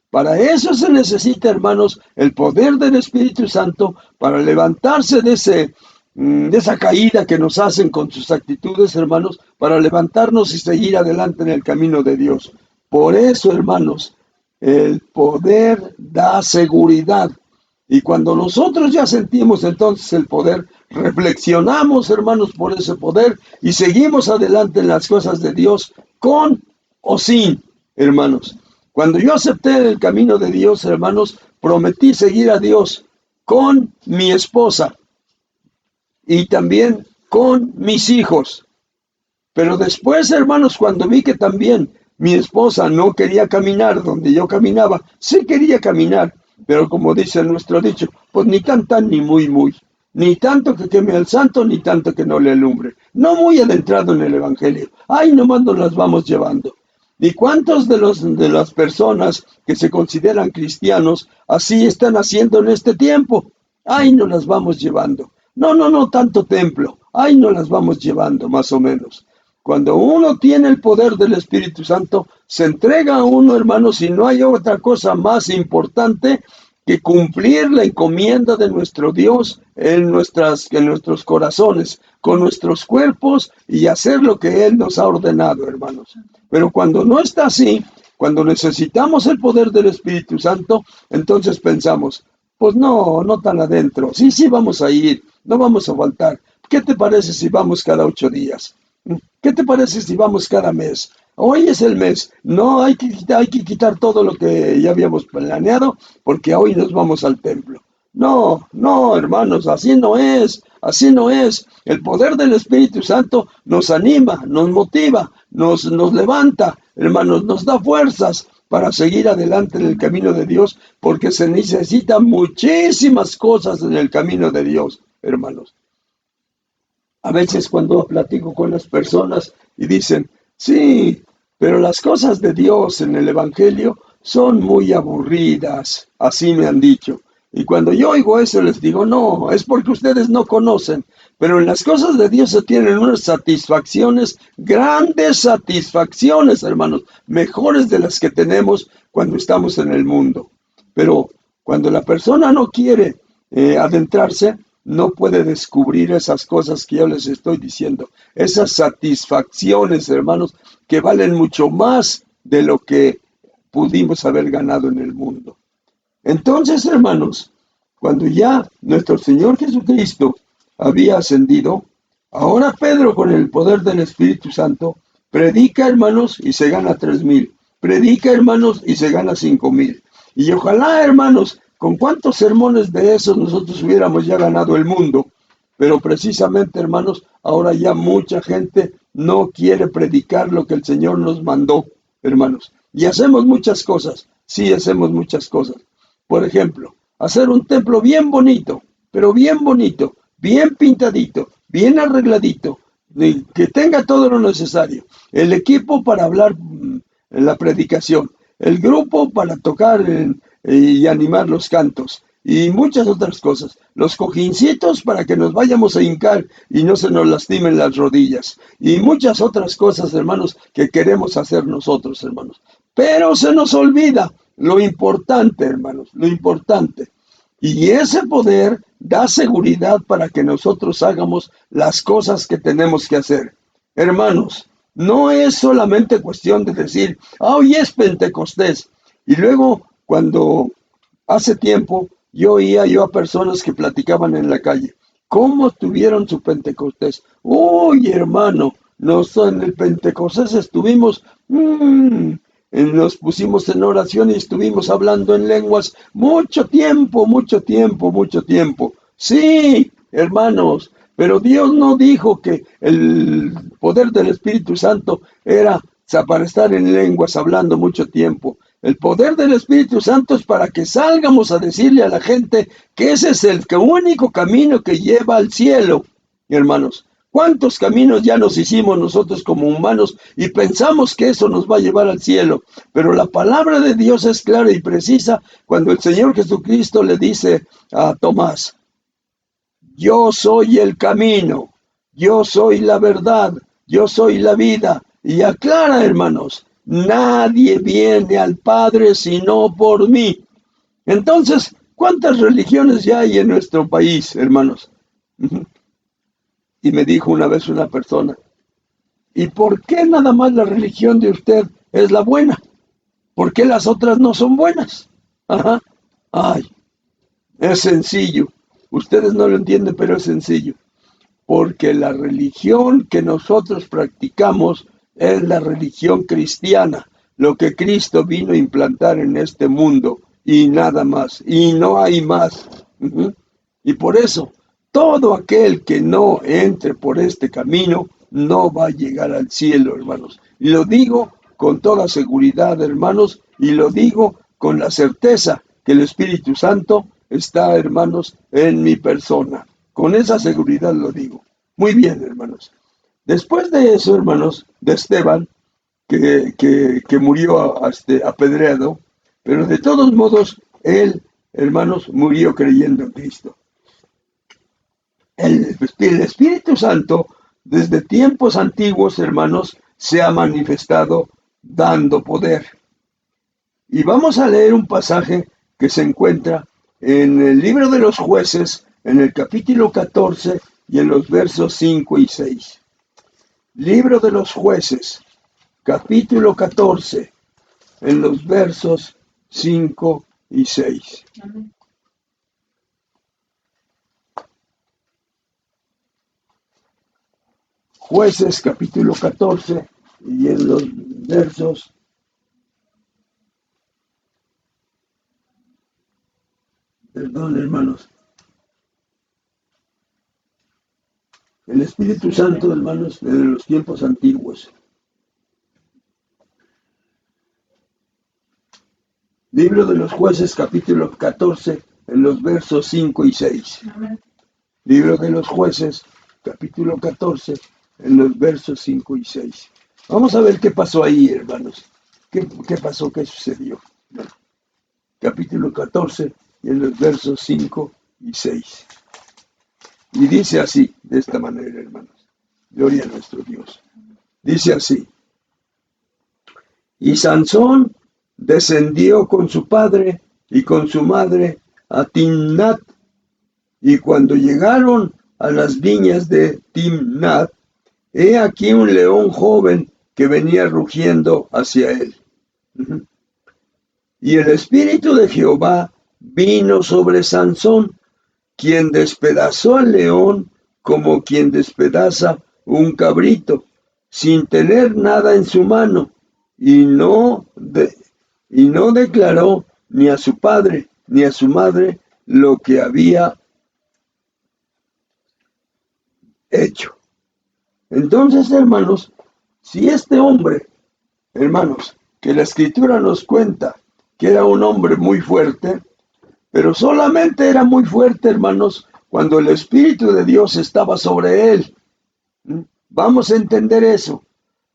Para eso se necesita, hermanos, el poder del Espíritu Santo, para levantarse de esa caída que nos hacen con sus actitudes, hermanos, para levantarnos y seguir adelante en el camino de Dios. Por eso, hermanos, el poder da seguridad. Y cuando nosotros ya sentimos entonces el poder, reflexionamos, hermanos, por ese poder y seguimos adelante en las cosas de Dios, con o sin, hermanos. Cuando yo acepté el camino de Dios, hermanos, prometí seguir a Dios con mi esposa y también con mis hijos. Pero después, hermanos, cuando vi que también mi esposa no quería caminar donde yo caminaba, sí quería caminar, pero como dice nuestro dicho, pues ni tan ni muy, ni tanto que queme al santo, ni tanto que no le alumbre. No muy adentrado en el Evangelio. Ay, nomás nos las vamos llevando. ¿Y cuántos de las personas que se consideran cristianos así están haciendo en este tiempo? Ay, nos las vamos llevando. No tanto templo. Ay, nos las vamos llevando, más o menos. Cuando uno tiene el poder del Espíritu Santo, se entrega a uno, hermanos, y no hay otra cosa más importante que cumplir la encomienda de nuestro Dios en nuestros corazones, con nuestros cuerpos y hacer lo que Él nos ha ordenado, hermanos. Pero cuando no está así, cuando necesitamos el poder del Espíritu Santo, entonces pensamos, pues no tan adentro. Sí, vamos a ir, no vamos a faltar. ¿Qué te parece si vamos cada 8 días? ¿Qué te parece si vamos cada mes? Hoy es el mes. No, hay que quitar todo lo que ya habíamos planeado porque hoy nos vamos al templo. No, hermanos, así no es. El poder del Espíritu Santo nos anima, nos motiva, nos levanta, hermanos, nos da fuerzas para seguir adelante en el camino de Dios, porque se necesitan muchísimas cosas en el camino de Dios, hermanos. A veces cuando platico con las personas y dicen, sí, pero las cosas de Dios en el Evangelio son muy aburridas, así me han dicho. Y cuando yo oigo eso les digo, no, es porque ustedes no conocen, pero en las cosas de Dios se tienen unas satisfacciones, grandes satisfacciones, hermanos, mejores de las que tenemos cuando estamos en el mundo. Pero cuando la persona no quiere adentrarse, no puede descubrir esas cosas que yo les estoy diciendo, esas satisfacciones, hermanos, que valen mucho más de lo que pudimos haber ganado en el mundo. Entonces, hermanos, cuando ya nuestro Señor Jesucristo había ascendido, ahora Pedro, con el poder del Espíritu Santo, predica, hermanos, y se gana 3,000. Predica, hermanos, y se gana 5,000. Y ojalá, hermanos, con cuántos sermones de esos nosotros hubiéramos ya ganado el mundo. Pero precisamente, hermanos, ahora ya mucha gente no quiere predicar lo que el Señor nos mandó, hermanos. Y hacemos muchas cosas. Sí, hacemos muchas cosas. Por ejemplo, hacer un templo bien bonito, pero bien bonito, bien pintadito, bien arregladito, que tenga todo lo necesario. El equipo para hablar en la predicación, el grupo para tocar y animar los cantos y muchas otras cosas. Los cojincitos para que nos vayamos a hincar y no se nos lastimen las rodillas. Y muchas otras cosas, hermanos, que queremos hacer nosotros, hermanos. Pero se nos olvida lo importante, hermanos, lo importante. Y ese poder da seguridad para que nosotros hagamos las cosas que tenemos que hacer. Hermanos, no es solamente cuestión de decir, hoy es Pentecostés. Y luego, cuando hace tiempo, yo oía a personas que platicaban en la calle. ¿Cómo tuvieron su Pentecostés? Uy, hermano, en el Pentecostés estuvimos, nos pusimos en oración y estuvimos hablando en lenguas mucho tiempo. Sí, hermanos, pero Dios no dijo que el poder del Espíritu Santo era para estar en lenguas hablando mucho tiempo. El poder del Espíritu Santo es para que salgamos a decirle a la gente que ese es el único camino que lleva al cielo. Hermanos, ¿cuántos caminos ya nos hicimos nosotros como humanos y pensamos que eso nos va a llevar al cielo? Pero la palabra de Dios es clara y precisa cuando el Señor Jesucristo le dice a Tomás, yo soy el camino, yo soy la verdad, yo soy la vida. Y aclara, hermanos, nadie viene al Padre sino por mí. Entonces, ¿cuántas religiones ya hay en nuestro país, hermanos? Y me dijo una vez una persona, ¿y por qué nada más la religión de usted es la buena? ¿Por qué las otras no son buenas? Ajá. Ay, es sencillo. Ustedes no lo entienden, pero es sencillo. Porque la religión que nosotros practicamos es la religión cristiana, lo que Cristo vino a implantar en este mundo y nada más, y no hay más. Y por eso, todo aquel que no entre por este camino no va a llegar al cielo, hermanos. Y lo digo con toda seguridad, hermanos, y lo digo con la certeza que el Espíritu Santo está, hermanos, en mi persona. Con esa seguridad lo digo. Muy bien, hermanos. Después de eso, hermanos, de Esteban, que murió apedreado, pero de todos modos, él, hermanos, murió creyendo en Cristo. El Espíritu Santo, desde tiempos antiguos, hermanos, se ha manifestado dando poder. Y vamos a leer un pasaje que se encuentra en el libro de los Jueces, en el capítulo 14 y en los versos 5 y 6. Libro de los Jueces, capítulo 14, en los versos 5 y 6. Amén. Jueces, capítulo 14, y en los versos perdón, hermanos. El Espíritu Santo, hermanos, de los tiempos antiguos. Libro de los Jueces, capítulo 14, en los versos 5 y 6. Amén. Libro de los Jueces, capítulo 14, en los versos 5 y 6. Vamos a ver qué pasó ahí, hermanos. ¿Qué pasó? ¿Qué sucedió? Bueno, capítulo 14, y en los versos 5 y 6. Y dice así, de esta manera, hermanos. Gloria a nuestro Dios. Dice así. Y Sansón descendió con su padre y con su madre a Timnat. Y cuando llegaron a las viñas de Timnat, he aquí un león joven que venía rugiendo hacia él. Y el Espíritu de Jehová vino sobre Sansón, quien despedazó al león como quien despedaza un cabrito, sin tener nada en su mano, y no declaró ni a su padre ni a su madre lo que había hecho. Entonces, hermanos, si este hombre, hermanos, que la Escritura nos cuenta que era un hombre muy fuerte, pero solamente era muy fuerte, hermanos, cuando el Espíritu de Dios estaba sobre él. Vamos a entender eso.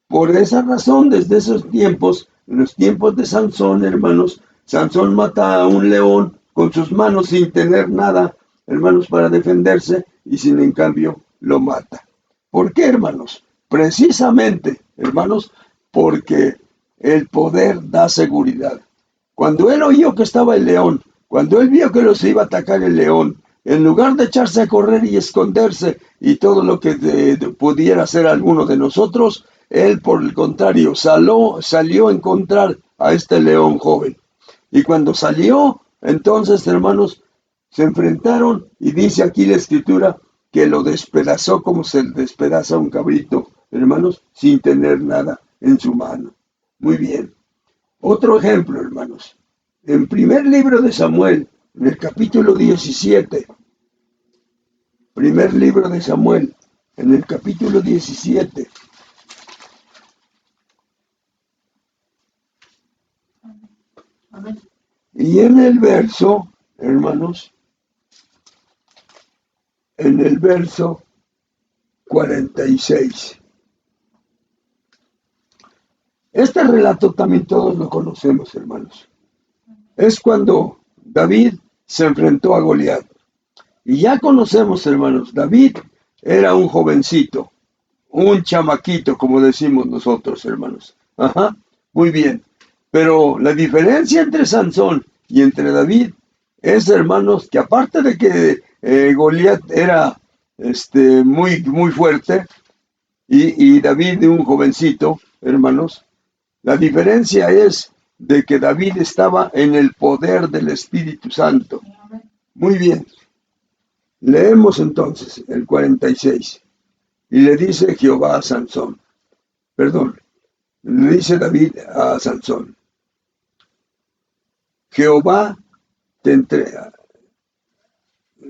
Por esa razón, desde esos tiempos, en los tiempos de Sansón, hermanos, Sansón mata a un león con sus manos sin tener nada, hermanos, para defenderse, y sin en cambio lo mata. ¿Por qué, hermanos? Precisamente, hermanos, porque el poder da seguridad. Cuando él oyó que estaba el león, cuando él vio que los iba a atacar el león, en lugar de echarse a correr y esconderse y todo lo que pudiera hacer alguno de nosotros, él, por el contrario, salió a encontrar a este león joven. Y cuando salió, entonces, hermanos, se enfrentaron, y dice aquí la Escritura que lo despedazó como se despedaza un cabrito, hermanos, sin tener nada en su mano. Muy bien. Otro ejemplo, hermanos. En primer libro de Samuel, en el capítulo 17, primer libro de Samuel, en el capítulo 17, Amén. y en el verso, hermanos, en el verso 46. Este relato también todos lo conocemos, hermanos. Es cuando David se enfrentó a Goliat. Y ya conocemos, hermanos, David era un jovencito, un chamaquito, como decimos nosotros, hermanos. Ajá, muy bien. Pero la diferencia entre Sansón y entre David es, hermanos, que aparte de que Goliat era muy fuerte y David un jovencito, hermanos, la diferencia es de que David estaba en el poder del Espíritu Santo. Muy bien. Leemos entonces el 46. Y le dice Jehová a Sansón. Perdón. Le dice David a Sansón. Jehová te entrega.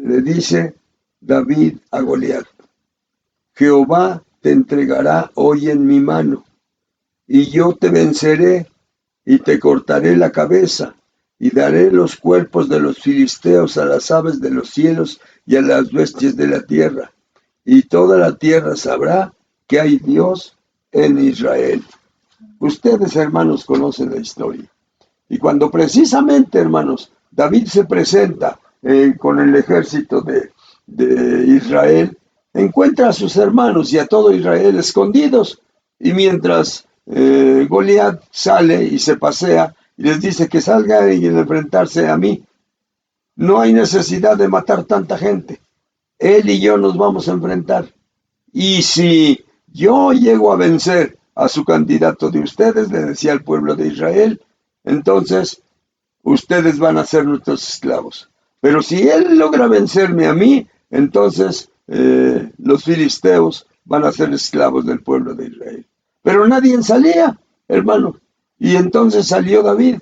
le dice David a Goliat: Jehová te entregará hoy en mi mano, y yo te venceré, y te cortaré la cabeza, y daré los cuerpos de los filisteos a las aves de los cielos y a las bestias de la tierra, y toda la tierra sabrá que hay Dios en Israel. Ustedes, hermanos, conocen la historia. Y cuando precisamente, hermanos, David se presenta con el ejército de Israel, encuentra a sus hermanos y a todo Israel escondidos, y mientras Goliat sale y se pasea y les dice que salga y enfrentarse a mí, no hay necesidad de matar tanta gente, él y yo nos vamos a enfrentar, y si yo llego a vencer a su candidato de ustedes, le decía al pueblo de Israel, entonces ustedes van a ser nuestros esclavos. Pero si él logra vencerme a mí, entonces los filisteos van a ser esclavos del pueblo de Israel. Pero nadie salía, hermano. Y entonces salió David.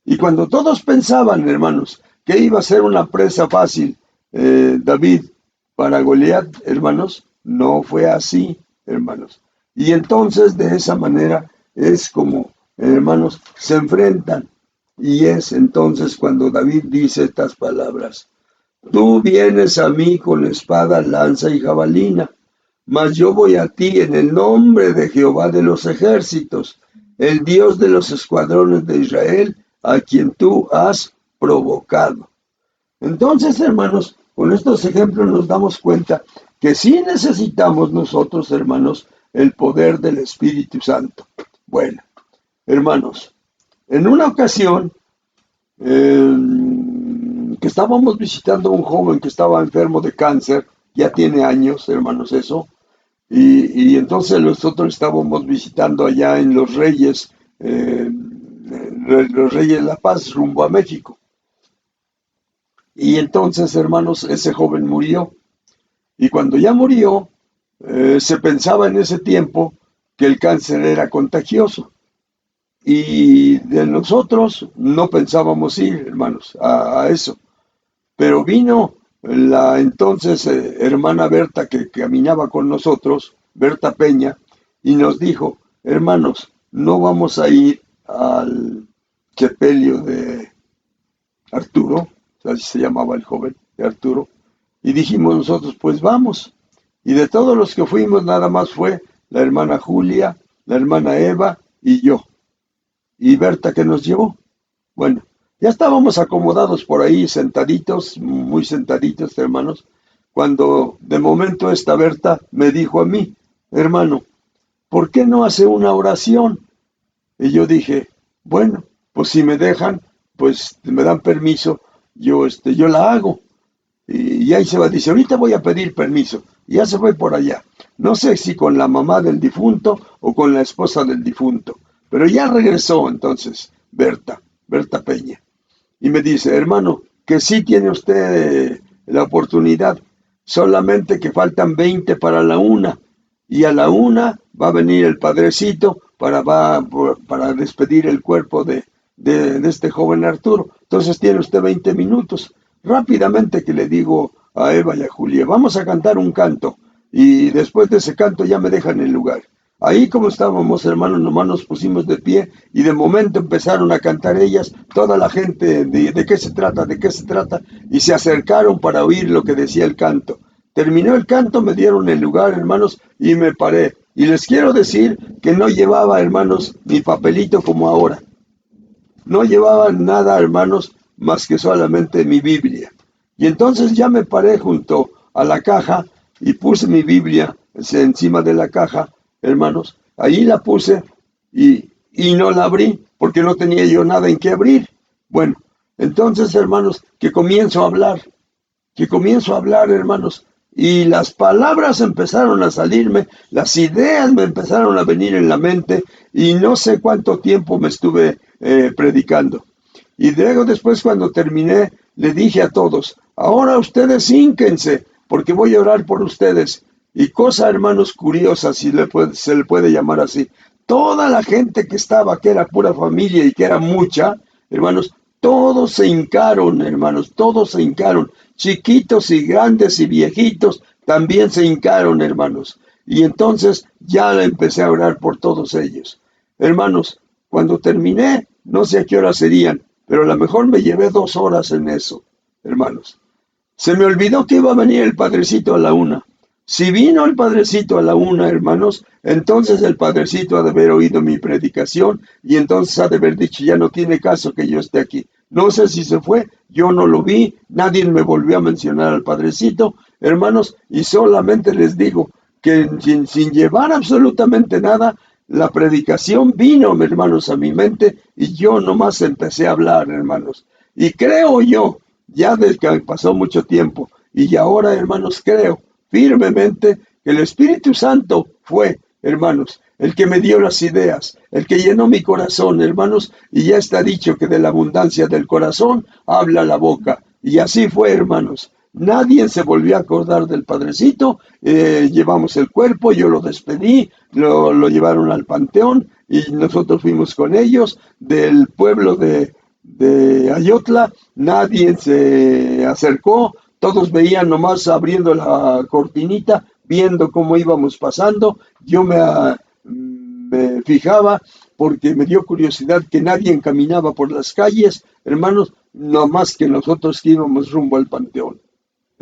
Y cuando todos pensaban, hermanos, que iba a ser una presa fácil David para Goliat, hermanos, no fue así, hermanos. Y entonces de esa manera es como, hermanos, se enfrentan. Y es entonces cuando David dice estas palabras: Tú vienes a mí con espada, lanza y jabalina, mas yo voy a ti en el nombre de Jehová de los ejércitos, el Dios de los escuadrones de Israel, a quien tú has provocado. Entonces, hermanos, con estos ejemplos nos damos cuenta que sí necesitamos nosotros, hermanos, el poder del Espíritu Santo. Bueno, hermanos, en una ocasión que estábamos visitando a un joven que estaba enfermo de cáncer, ya tiene años, hermanos, eso, y entonces nosotros estábamos visitando allá en Los Reyes, La Paz, rumbo a México. Y entonces, hermanos, ese joven murió. Y cuando ya murió, se pensaba en ese tiempo que el cáncer era contagioso. Y de nosotros no pensábamos ir, hermanos, a eso. Pero vino la entonces hermana Berta, que caminaba con nosotros, Berta Peña, y nos dijo: hermanos, no vamos a ir al sepelio de Arturo, así se llamaba el joven, de Arturo. Y dijimos nosotros, pues vamos. Y de todos los que fuimos, nada más fue la hermana Julia, la hermana Eva y yo. Y Berta, que nos llevó. Bueno, ya estábamos acomodados por ahí, sentaditos, muy sentaditos, hermanos, cuando de momento esta Berta me dijo a mí: hermano, ¿por qué no hace una oración? Y yo dije, bueno, pues si me dejan, pues me dan permiso, yo la hago. Y ahí se va, dice, ahorita voy a pedir permiso. Y ya se fue por allá. No sé si con la mamá del difunto o con la esposa del difunto. Pero ya regresó entonces Berta Peña. Y me dice, hermano, que sí tiene usted la oportunidad. Solamente que faltan 20 para la 1. Y a la 1 va a venir el padrecito para despedir el cuerpo de este joven Arturo. Entonces tiene usted 20 minutos. Rápidamente que le digo a Eva y a Julia, vamos a cantar un canto. Y después de ese canto ya me dejan el lugar. Ahí como estábamos, hermanos, nomás nos pusimos de pie y de momento empezaron a cantar ellas, toda la gente, ¿de qué se trata? ¿De qué se trata? Y se acercaron para oír lo que decía el canto. Terminó el canto, me dieron el lugar, hermanos, y me paré. Y les quiero decir que no llevaba, hermanos, mi papelito como ahora. No llevaba nada, hermanos, más que solamente mi Biblia. Y entonces ya me paré junto a la caja y puse mi Biblia encima de la caja, hermanos. Ahí la puse y no la abrí porque no tenía yo nada en qué abrir. Bueno, entonces, hermanos, que comienzo a hablar, hermanos. Y las palabras empezaron a salirme, las ideas me empezaron a venir en la mente y no sé cuánto tiempo me estuve predicando. Y luego después cuando terminé, le dije a todos, ahora ustedes hínquense, porque voy a orar por ustedes. Y cosa, hermanos, curiosa, si se le puede llamar así. Toda la gente que estaba, que era pura familia y que era mucha, hermanos, todos se hincaron, hermanos, todos se hincaron. chiquitos y grandes y viejitos, también se hincaron, hermanos. Y entonces ya empecé a orar por todos ellos. Hermanos, cuando terminé, no sé a qué hora serían, pero a lo mejor me llevé 2 horas en eso, hermanos. Se me olvidó que iba a venir el Padrecito a la 1. Si vino el Padrecito a la 1, hermanos, entonces el Padrecito ha de haber oído mi predicación y entonces ha de haber dicho, ya no tiene caso que yo esté aquí. No sé si se fue, yo no lo vi, nadie me volvió a mencionar al Padrecito, hermanos, y solamente les digo que sin llevar absolutamente nada, la predicación vino, hermanos, a mi mente y yo nomás empecé a hablar, hermanos. Y creo yo, ya desde que pasó mucho tiempo, y ahora, hermanos, creo firmemente que el Espíritu Santo fue, hermanos, el que me dio las ideas, el que llenó mi corazón, hermanos, y ya está dicho que de la abundancia del corazón habla la boca. Y así fue, hermanos. Nadie se volvió a acordar del Padrecito, llevamos el cuerpo, yo lo despedí, lo llevaron al panteón y nosotros fuimos con ellos del pueblo de Ayotla, nadie se acercó, todos veían nomás abriendo la cortinita, viendo cómo íbamos pasando, yo me fijaba porque me dio curiosidad que nadie caminaba por las calles, hermanos, nomás que nosotros que íbamos rumbo al panteón.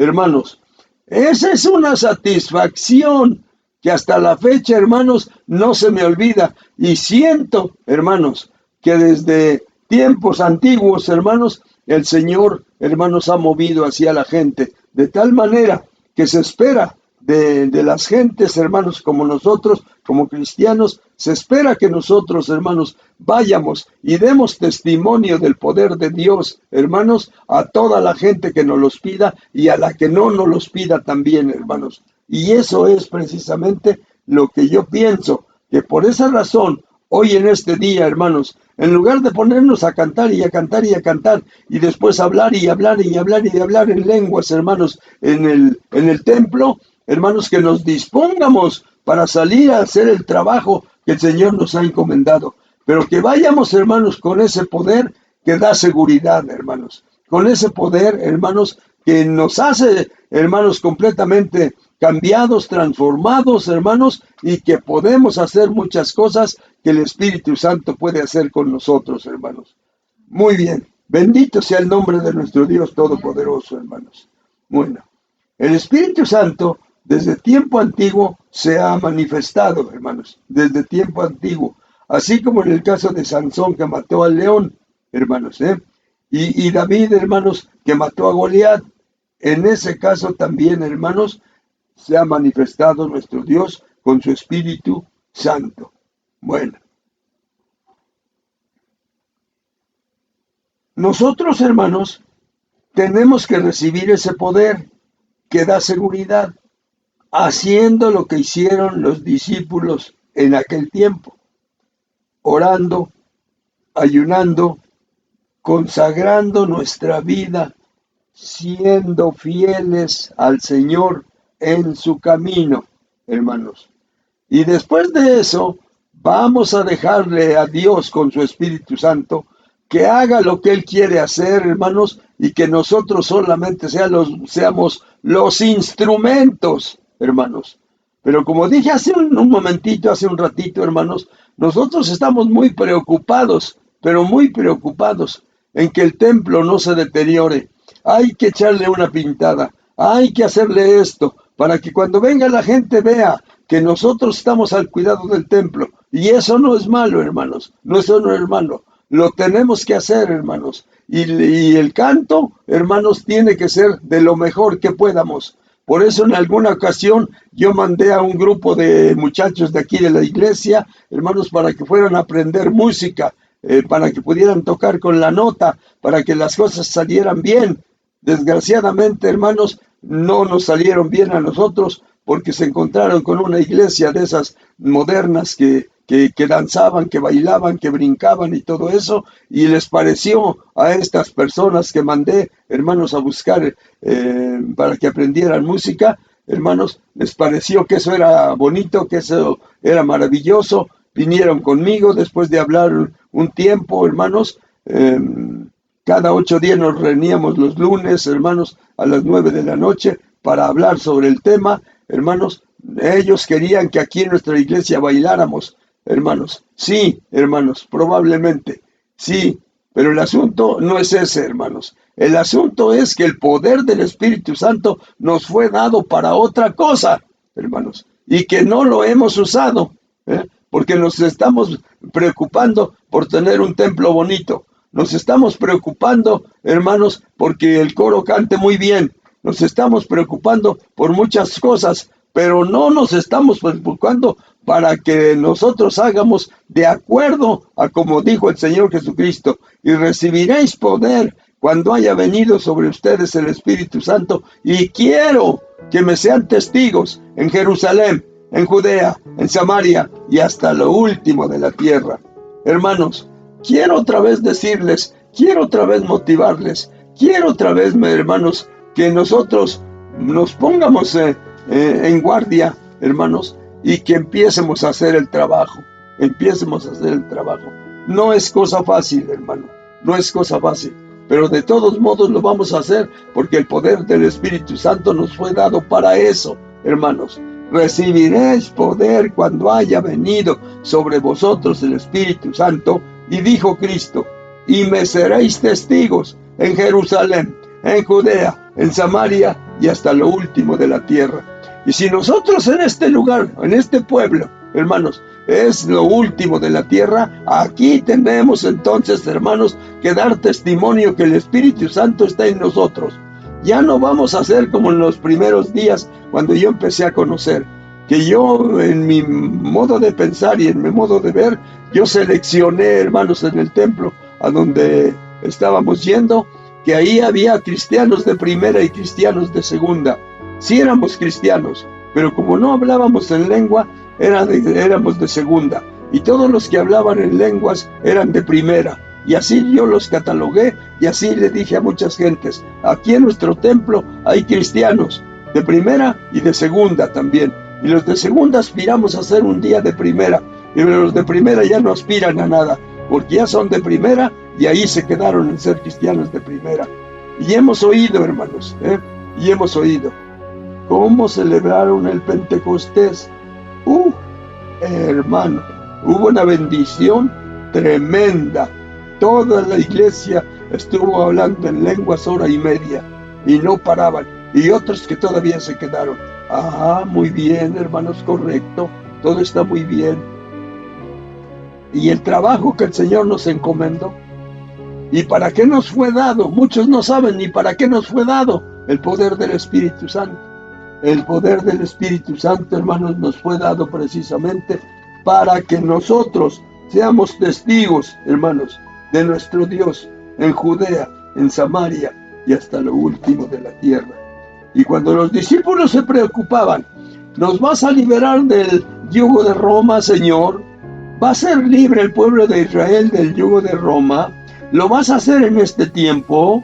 Hermanos, esa es una satisfacción que hasta la fecha, hermanos, no se me olvida. Y siento, hermanos, que desde tiempos antiguos, hermanos, el Señor, hermanos, ha movido hacia la gente de tal manera que se espera de las gentes, hermanos, como nosotros, como cristianos, se espera que nosotros, hermanos, vayamos y demos testimonio del poder de Dios, hermanos, a toda la gente que nos los pida y a la que no nos los pida también, hermanos. Y eso es precisamente lo que yo pienso, que por esa razón, hoy en este día, hermanos, en lugar de ponernos a cantar y a cantar y a cantar, y después hablar y hablar y hablar y hablar en lenguas, hermanos, en el templo, hermanos, que nos dispongamos para salir a hacer el trabajo que el Señor nos ha encomendado. Pero que vayamos, hermanos, con ese poder que da seguridad, hermanos. Con ese poder, hermanos, que nos hace, hermanos, completamente cambiados, transformados, hermanos, y que podemos hacer muchas cosas que el Espíritu Santo puede hacer con nosotros, hermanos. Muy bien. Bendito sea el nombre de nuestro Dios Todopoderoso, hermanos. Bueno, el Espíritu Santo desde tiempo antiguo se ha manifestado, hermanos, desde tiempo antiguo, así como en el caso de Sansón que mató al león, hermanos, y David, hermanos, que mató a Goliat. En ese caso también, hermanos, se ha manifestado nuestro Dios con su Espíritu Santo. Bueno, nosotros, hermanos, tenemos que recibir ese poder que da seguridad, haciendo lo que hicieron los discípulos en aquel tiempo, orando, ayunando, consagrando nuestra vida, siendo fieles al Señor en su camino, hermanos. Y después de eso, vamos a dejarle a Dios con su Espíritu Santo que haga lo que Él quiere hacer, hermanos, y que nosotros solamente seamos los instrumentos, hermanos. Pero como dije hace un momentito, hace un ratito, hermanos, nosotros estamos muy preocupados, pero muy preocupados en que el templo no se deteriore. Hay que echarle una pintada, hay que hacerle esto, para que cuando venga la gente vea que nosotros estamos al cuidado del templo. Y eso no es malo, hermanos, eso no es malo. Lo tenemos que hacer, hermanos. Y el canto, hermanos, tiene que ser de lo mejor que podamos. Por eso en alguna ocasión yo mandé a un grupo de muchachos de aquí de la iglesia, hermanos, para que fueran a aprender música, para que pudieran tocar con la nota, para que las cosas salieran bien. Desgraciadamente, hermanos, no nos salieron bien a nosotros porque se encontraron con una iglesia de esas modernas que danzaban, que bailaban, que brincaban y todo eso, y les pareció a estas personas que mandé, hermanos, a buscar para que aprendieran música, hermanos, les pareció que eso era bonito, que eso era maravilloso. Vinieron conmigo después de hablar un tiempo, hermanos, Cada 8 días nos reuníamos los lunes, hermanos, a las 9 de la noche para hablar sobre el tema. Hermanos, ellos querían que aquí en nuestra iglesia bailáramos, hermanos. Sí, hermanos, probablemente, sí, pero el asunto no es ese, hermanos. El asunto es que el poder del Espíritu Santo nos fue dado para otra cosa, hermanos, y que no lo hemos usado, porque nos estamos preocupando por tener un templo bonito. Nos estamos preocupando, hermanos, porque el coro cante muy bien. Nos estamos preocupando por muchas cosas, pero no nos estamos preocupando para que nosotros hagamos de acuerdo a como dijo el Señor Jesucristo. Y recibiréis poder cuando haya venido sobre ustedes el Espíritu Santo. Y quiero que me sean testigos en Jerusalén, en Judea, en Samaria y hasta lo último de la tierra. Hermanos, quiero otra vez decirles, quiero otra vez motivarles, quiero otra vez, hermanos, que nosotros nos pongamos en guardia, hermanos, y que empiecemos a hacer el trabajo, No es cosa fácil, hermano, no es cosa fácil, pero de todos modos lo vamos a hacer porque el poder del Espíritu Santo nos fue dado para eso, hermanos. Recibiréis poder cuando haya venido sobre vosotros el Espíritu Santo, y dijo Cristo, y me seréis testigos en Jerusalén, en Judea, en Samaria y hasta lo último de la tierra. Y si nosotros en este lugar, en este pueblo, hermanos, es lo último de la tierra, aquí tenemos entonces, hermanos, que dar testimonio que el Espíritu Santo está en nosotros. Ya no vamos a ser como en los primeros días cuando yo empecé a conocer, que yo en mi modo de pensar y en mi modo de ver, yo seleccioné, hermanos, en el templo a donde estábamos yendo, que ahí había cristianos de primera y cristianos de segunda. Sí éramos cristianos, pero como no hablábamos en lengua, éramos de segunda. Y todos los que hablaban en lenguas eran de primera. Y así yo los catalogué y así le dije a muchas gentes, aquí en nuestro templo hay cristianos de primera y de segunda también. Y los de segunda aspiramos a ser un día de primera. Y los de primera ya no aspiran a nada, porque ya son de primera y ahí se quedaron en ser cristianos de primera. Y hemos oído, hermanos, y hemos oído cómo celebraron el Pentecostés. Hermano, hubo una bendición tremenda. Toda la iglesia estuvo hablando en lenguas 1:30 y no paraban. Y otros que todavía se quedaron. Muy bien, hermanos, correcto. Todo está muy bien. Y el trabajo que el Señor nos encomendó. ¿Y para qué nos fue dado? Muchos no saben ni para qué nos fue dado el poder del Espíritu Santo. El poder del Espíritu Santo, hermanos, nos fue dado precisamente para que nosotros seamos testigos, hermanos, de nuestro Dios en Judea, en Samaria y hasta lo último de la tierra. Y cuando los discípulos se preocupaban, ¿nos vas a liberar del yugo de Roma, Señor? ¿Va a ser libre el pueblo de Israel del yugo de Roma? ¿Lo vas a hacer en este tiempo?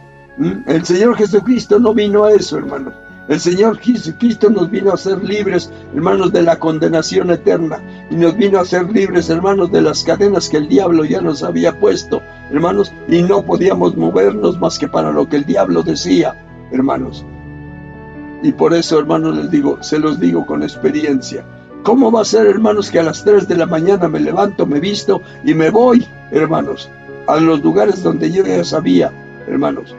El Señor Jesucristo no vino a eso, hermanos. El Señor Jesucristo nos vino a ser libres, hermanos, de la condenación eterna. Y nos vino a ser libres, hermanos, de las cadenas que el diablo ya nos había puesto, hermanos. Y no podíamos movernos más que para lo que el diablo decía, hermanos. Y por eso, hermanos, les digo, se los digo con experiencia. ¿Cómo va a ser, hermanos, que a las 3 de la mañana me levanto, me visto y me voy, hermanos, a los lugares donde yo ya sabía, hermanos,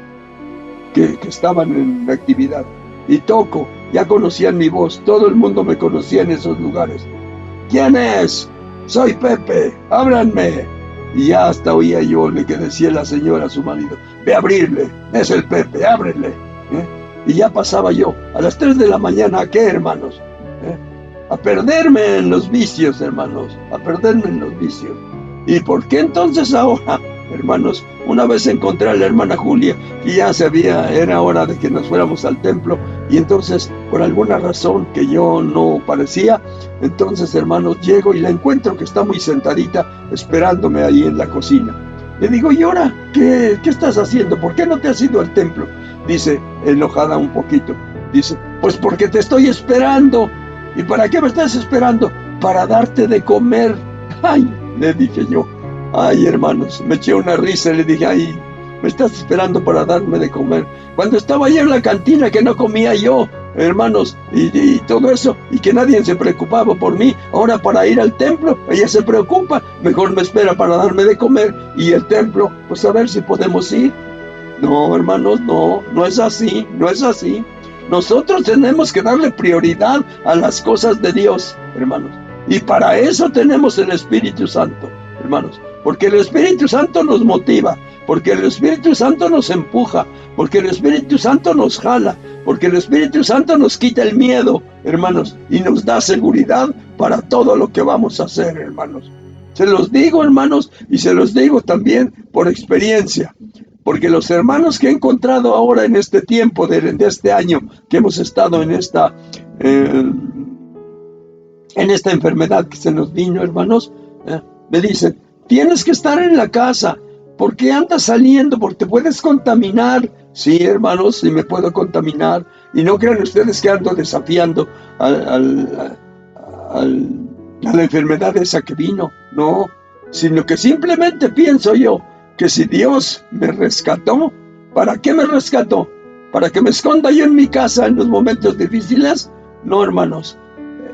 que estaban en actividad? Y toco, ya conocían mi voz, todo el mundo me conocía en esos lugares. ¿Quién es? Soy Pepe, ábranme. Y ya hasta oía yo le que decía la señora a su marido, ve a abrirle, es el Pepe, ábrele. Y ya pasaba yo, a las 3 de la mañana, ¿a qué, hermanos? A perderme en los vicios, hermanos, a perderme en los vicios. ¿Y por qué entonces ahora, hermanos? Una vez encontré a la hermana Julia y ya era hora de que nos fuéramos al templo, y entonces por alguna razón que yo no parecía, entonces, hermanos, llego y la encuentro que está muy sentadita esperándome ahí en la cocina. Le digo, ¿y ahora qué estás haciendo? ¿Por qué no te has ido al templo? Dice, enojada un poquito, dice, pues porque te estoy esperando. ¿Y para qué me estás esperando? Para darte de comer. Ay, le dije yo. Ay, hermanos, me eché una risa y le dije, ay, me estás esperando para darme de comer. Cuando estaba yo en la cantina que no comía yo, hermanos, y todo eso, y que nadie se preocupaba por mí, ahora para ir al templo, ella se preocupa, mejor me espera para darme de comer, y el templo, pues a ver si podemos ir. No, hermanos, no es así, no es así. Nosotros tenemos que darle prioridad a las cosas de Dios, hermanos. Y para eso tenemos el Espíritu Santo, hermanos. Porque el Espíritu Santo nos motiva, porque el Espíritu Santo nos empuja, porque el Espíritu Santo nos jala, porque el Espíritu Santo nos quita el miedo, hermanos, y nos da seguridad para todo lo que vamos a hacer, hermanos. Se los digo, hermanos, y se los digo también por experiencia. Porque los hermanos que he encontrado ahora en este tiempo de este año que hemos estado en esta enfermedad que se nos vino, hermanos, me dicen, tienes que estar en la casa. ¿Por qué andas saliendo? Porque te puedes contaminar. Sí, hermanos, sí me puedo contaminar. Y no crean ustedes que ando desafiando a la enfermedad esa que vino. No, sino que simplemente pienso yo que si Dios me rescató, ¿para qué me rescató? ¿Para que me esconda yo en mi casa en los momentos difíciles? No, hermanos,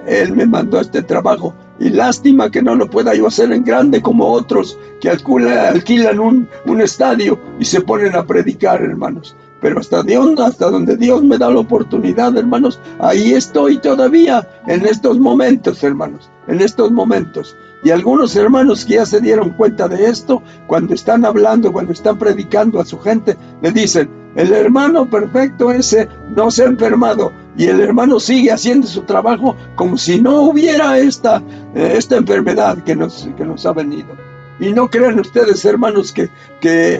Él me mandó este trabajo y lástima que no lo pueda yo hacer en grande como otros que alquilan un estadio y se ponen a predicar, hermanos. Pero hasta donde Dios me da la oportunidad, hermanos, ahí estoy todavía en estos momentos, hermanos, en estos momentos. Y algunos hermanos que ya se dieron cuenta de esto, cuando están hablando, cuando están predicando a su gente, le dicen, el hermano perfecto ese no se ha enfermado, y el hermano sigue haciendo su trabajo como si no hubiera esta enfermedad que nos ha venido. Y no crean ustedes, hermanos, que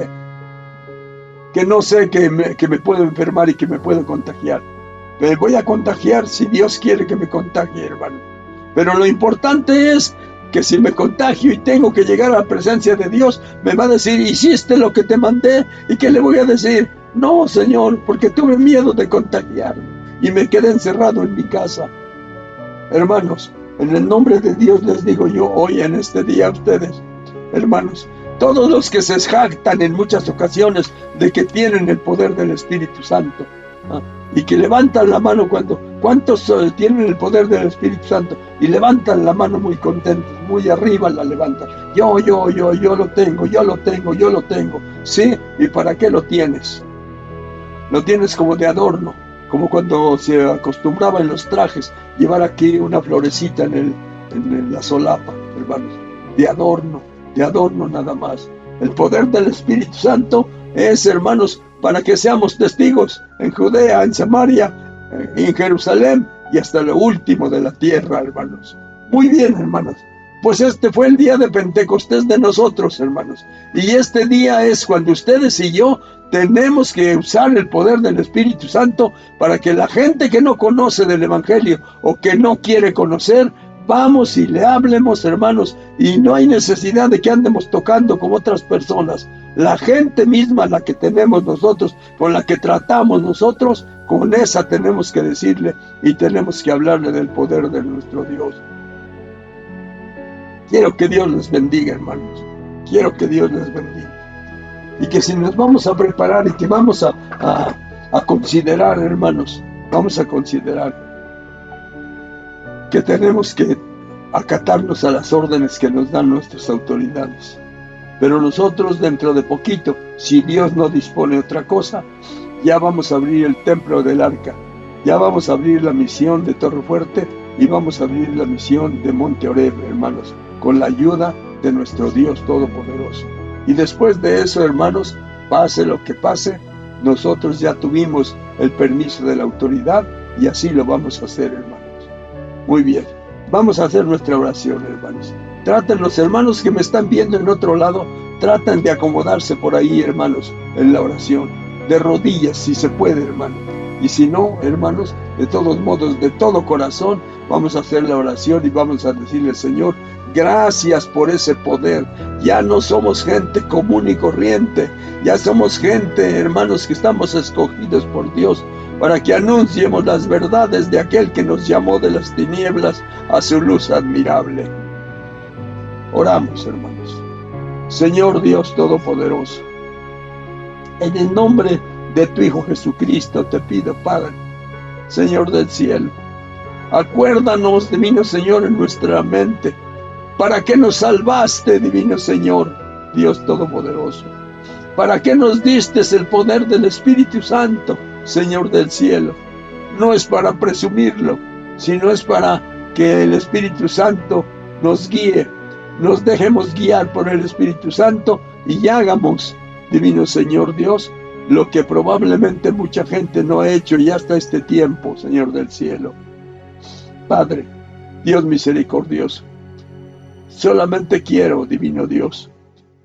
no sé que me puedo enfermar y que me puedo contagiar. Me voy a contagiar si Dios quiere que me contagie, hermano. Pero lo importante es que si me contagio y tengo que llegar a la presencia de Dios, me va a decir, hiciste lo que te mandé, y ¿qué le voy a decir? No, Señor, porque tuve miedo de contagiarme y me quedé encerrado en mi casa. Hermanos, en el nombre de Dios les digo yo hoy en este día a ustedes, hermanos, todos los que se jactan en muchas ocasiones de que tienen el poder del Espíritu Santo, y que levantan la mano ¿cuántos tienen el poder del Espíritu Santo? Y levantan la mano muy contentos, muy arriba la levantan. Yo lo tengo. ¿Sí? ¿Y para qué lo tienes? Lo tienes como de adorno, como cuando se acostumbraba en los trajes llevar aquí una florecita en la solapa, hermanos. De adorno nada más. El poder del Espíritu Santo es, hermanos, para que seamos testigos en Judea, en Samaria, en Jerusalén y hasta lo último de la tierra, hermanos. Muy bien, hermanos. Pues este fue el día de Pentecostés de nosotros, hermanos. Y este día es cuando ustedes y yo tenemos que usar el poder del Espíritu Santo para que la gente que no conoce del Evangelio o que no quiere conocer, vamos y le hablemos, hermanos, y no hay necesidad de que andemos tocando como otras personas. La gente misma, la que tenemos nosotros, con la que tratamos nosotros, con esa tenemos que decirle y tenemos que hablarle del poder de nuestro Dios. Quiero que Dios les bendiga, hermanos. Quiero que Dios les bendiga. Y que si nos vamos a preparar y que vamos a considerar, hermanos, vamos a considerar que tenemos que acatarnos a las órdenes que nos dan nuestras autoridades. Pero nosotros dentro de poquito, si Dios no dispone otra cosa, ya vamos a abrir el templo del Arca, ya vamos a abrir la misión de Torre Fuerte y vamos a abrir la misión de Monte Oreb, hermanos, con la ayuda de nuestro Dios Todopoderoso. Y después de eso, hermanos, pase lo que pase, nosotros ya tuvimos el permiso de la autoridad y así lo vamos a hacer, hermanos. Muy bien, vamos a hacer nuestra oración, hermanos. Traten los hermanos que me están viendo en otro lado, tratan de acomodarse por ahí, hermanos, en la oración, de rodillas, si se puede, hermano. Y si no, hermanos, de todos modos, de todo corazón, vamos a hacer la oración y vamos a decirle, Señor, gracias por ese poder. Ya no somos gente común y corriente, ya somos gente, hermanos, que estamos escogidos por Dios para que anunciemos las verdades de aquel que nos llamó de las tinieblas a su luz admirable. Oramos, hermanos. Señor Dios Todopoderoso, En el nombre de tu Hijo Jesucristo te pido, Padre, Señor del cielo, acuérdanos, divino Señor, en nuestra mente, ¿para qué nos salvaste, divino Señor, Dios Todopoderoso? ¿Para qué nos diste el poder del Espíritu Santo, Señor del cielo? No es para presumirlo, sino es para que el Espíritu Santo nos guíe, nos dejemos guiar por el Espíritu Santo y hagamos, divino Señor Dios, lo que probablemente mucha gente no ha hecho ya hasta este tiempo, Señor del cielo. Padre, Dios misericordioso, solamente quiero, divino Dios,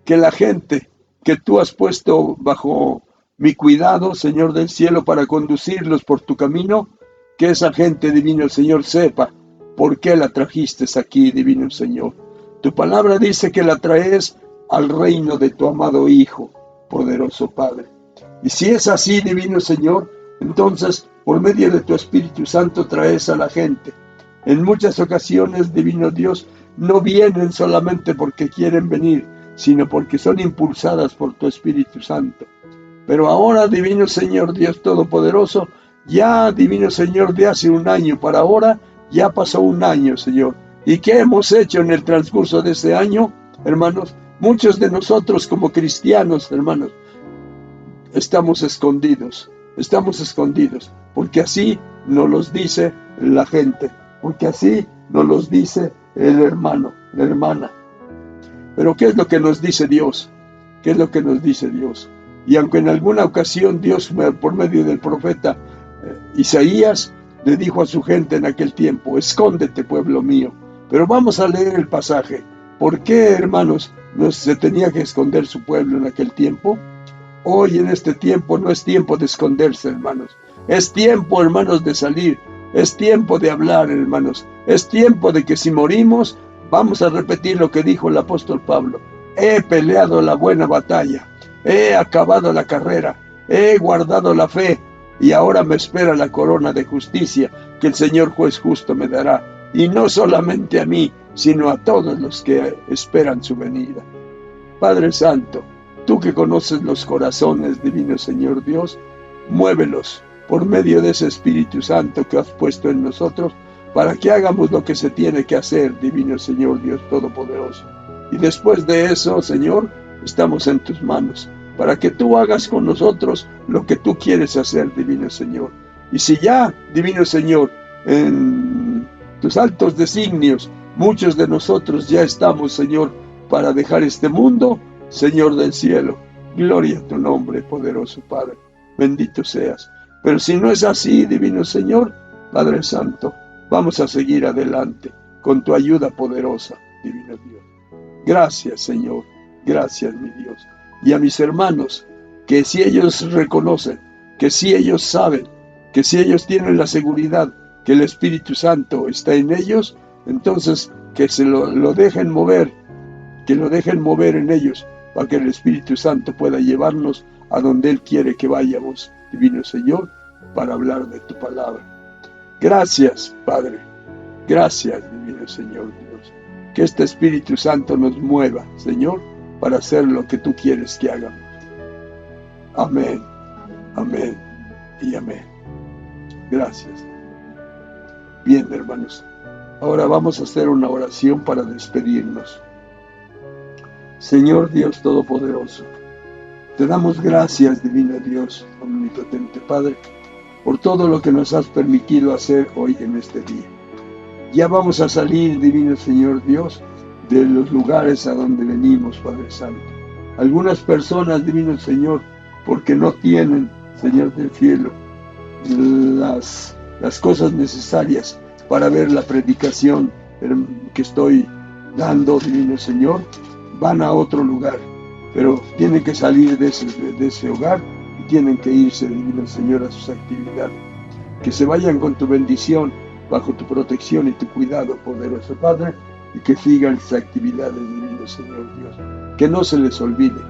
que la gente que tú has puesto bajo mi cuidado, Señor del cielo, para conducirlos por tu camino, que esa gente, divino Señor, sepa por qué la trajiste aquí, divino Señor. Tu palabra dice que la traes al reino de tu amado Hijo, poderoso Padre. Y si es así, divino Señor, entonces, por medio de tu Espíritu Santo, traes a la gente. En muchas ocasiones, divino Dios, no vienen solamente porque quieren venir, sino porque son impulsadas por tu Espíritu Santo. Pero ahora, divino Señor, Dios Todopoderoso, ya, divino Señor, de hace un año para ahora, ya pasó un año, Señor. ¿Y qué hemos hecho en el transcurso de ese año, hermanos? Muchos de nosotros como cristianos, hermanos, estamos escondidos, porque así nos los dice la gente, porque así nos los dice el hermano, la hermana. Pero ¿qué es lo que nos dice Dios? ¿Qué es lo que nos dice Dios? Y aunque en alguna ocasión Dios, por medio del profeta Isaías, le dijo a su gente en aquel tiempo, escóndete, pueblo mío. Pero vamos a leer el pasaje. ¿Por qué, hermanos, no se tenía que esconder su pueblo en aquel tiempo? Hoy en este tiempo no es tiempo de esconderse, hermanos. Es tiempo, hermanos, de salir. Es tiempo de hablar, hermanos. Es tiempo de que si morimos, vamos a repetir lo que dijo el apóstol Pablo. He peleado la buena batalla. He acabado la carrera. He guardado la fe. Y ahora me espera la corona de justicia que el Señor juez justo me dará. Y no solamente a mí, sino a todos los que esperan su venida. Padre Santo, tú que conoces los corazones, divino Señor Dios, muévelos por medio de ese Espíritu Santo que has puesto en nosotros, para que hagamos lo que se tiene que hacer, divino Señor Dios Todopoderoso. Y después de eso, Señor, estamos en tus manos, para que tú hagas con nosotros lo que tú quieres hacer, divino Señor. Y si ya, divino Señor, en tus altos designios, muchos de nosotros ya estamos, Señor, para dejar este mundo, Señor del cielo, gloria a tu nombre, poderoso Padre, bendito seas. Pero si no es así, divino Señor, Padre Santo, vamos a seguir adelante con tu ayuda poderosa, divino Dios. Gracias, Señor, gracias, mi Dios. Y a mis hermanos, que si ellos reconocen, que si ellos saben, que si ellos tienen la seguridad que el Espíritu Santo está en ellos, entonces que se lo dejen mover, que lo dejen mover en ellos, para que el Espíritu Santo pueda llevarnos a donde Él quiere que vayamos, divino Señor, para hablar de tu palabra. Gracias, Padre. Gracias, divino Señor Dios. Que este Espíritu Santo nos mueva, Señor, para hacer lo que tú quieres que hagamos. Amén, amén y amén. Gracias. Bien, hermanos. Ahora vamos a hacer una oración para despedirnos. Señor Dios Todopoderoso, te damos gracias, divino Dios, omnipotente Padre, por todo lo que nos has permitido hacer hoy en este día. Ya vamos a salir, divino Señor Dios, de los lugares a donde venimos, Padre Santo. Algunas personas, divino Señor, porque no tienen, Señor del cielo, las cosas necesarias para ver la predicación que estoy dando, divino Señor, van a otro lugar, pero tienen que salir de ese hogar y tienen que irse, divino Señor, a sus actividades. Que se vayan con tu bendición, bajo tu protección y tu cuidado, poderoso Padre, y que sigan sus actividades, divino Señor Dios. Que no se les olvide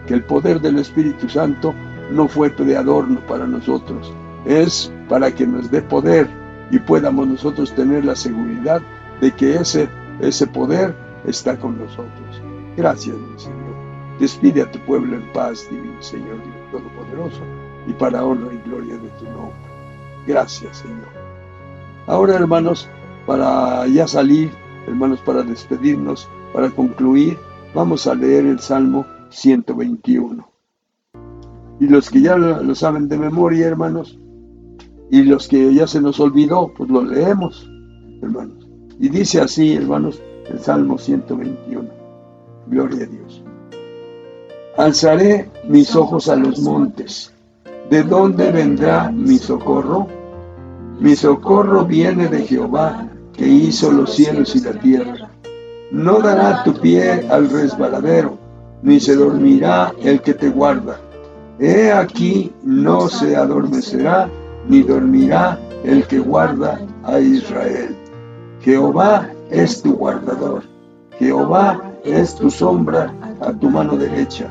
que el poder del Espíritu Santo no fue de adorno para nosotros, es para que nos dé poder y podamos nosotros tener la seguridad de que ese poder está con nosotros. Gracias, mi Señor. Despide a tu pueblo en paz, divino Señor Dios Todopoderoso, y para honra y gloria de tu nombre. Gracias, Señor. Ahora, hermanos, para ya salir, hermanos, para despedirnos, para concluir, vamos a leer el Salmo 121. Y los que ya lo saben de memoria, hermanos, y los que ya se nos olvidó, pues lo leemos, hermanos. Y dice así, hermanos, el Salmo 121. Gloria a Dios. Alzaré mis ojos a los montes. ¿De dónde vendrá mi socorro? Mi socorro viene de Jehová, que hizo los cielos y la tierra. No dará tu pie al resbaladero, ni se dormirá el que te guarda. He aquí, no se adormecerá, ni dormirá el que guarda a Israel. Jehová es tu guardador. Jehová es tu sombra a tu mano derecha.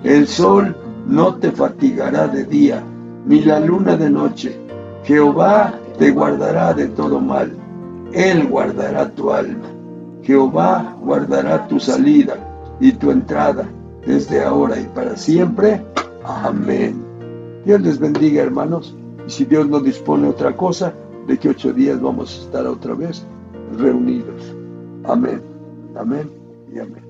El sol no te fatigará de día, ni la luna de noche. Jehová te guardará de todo mal. Él guardará tu alma. Jehová guardará tu salida y tu entrada, desde ahora y para siempre. Amén. Dios les bendiga, hermanos. Y si Dios no dispone otra cosa, de que 8 días vamos a estar otra vez reunidos. Amén. Amén y amén.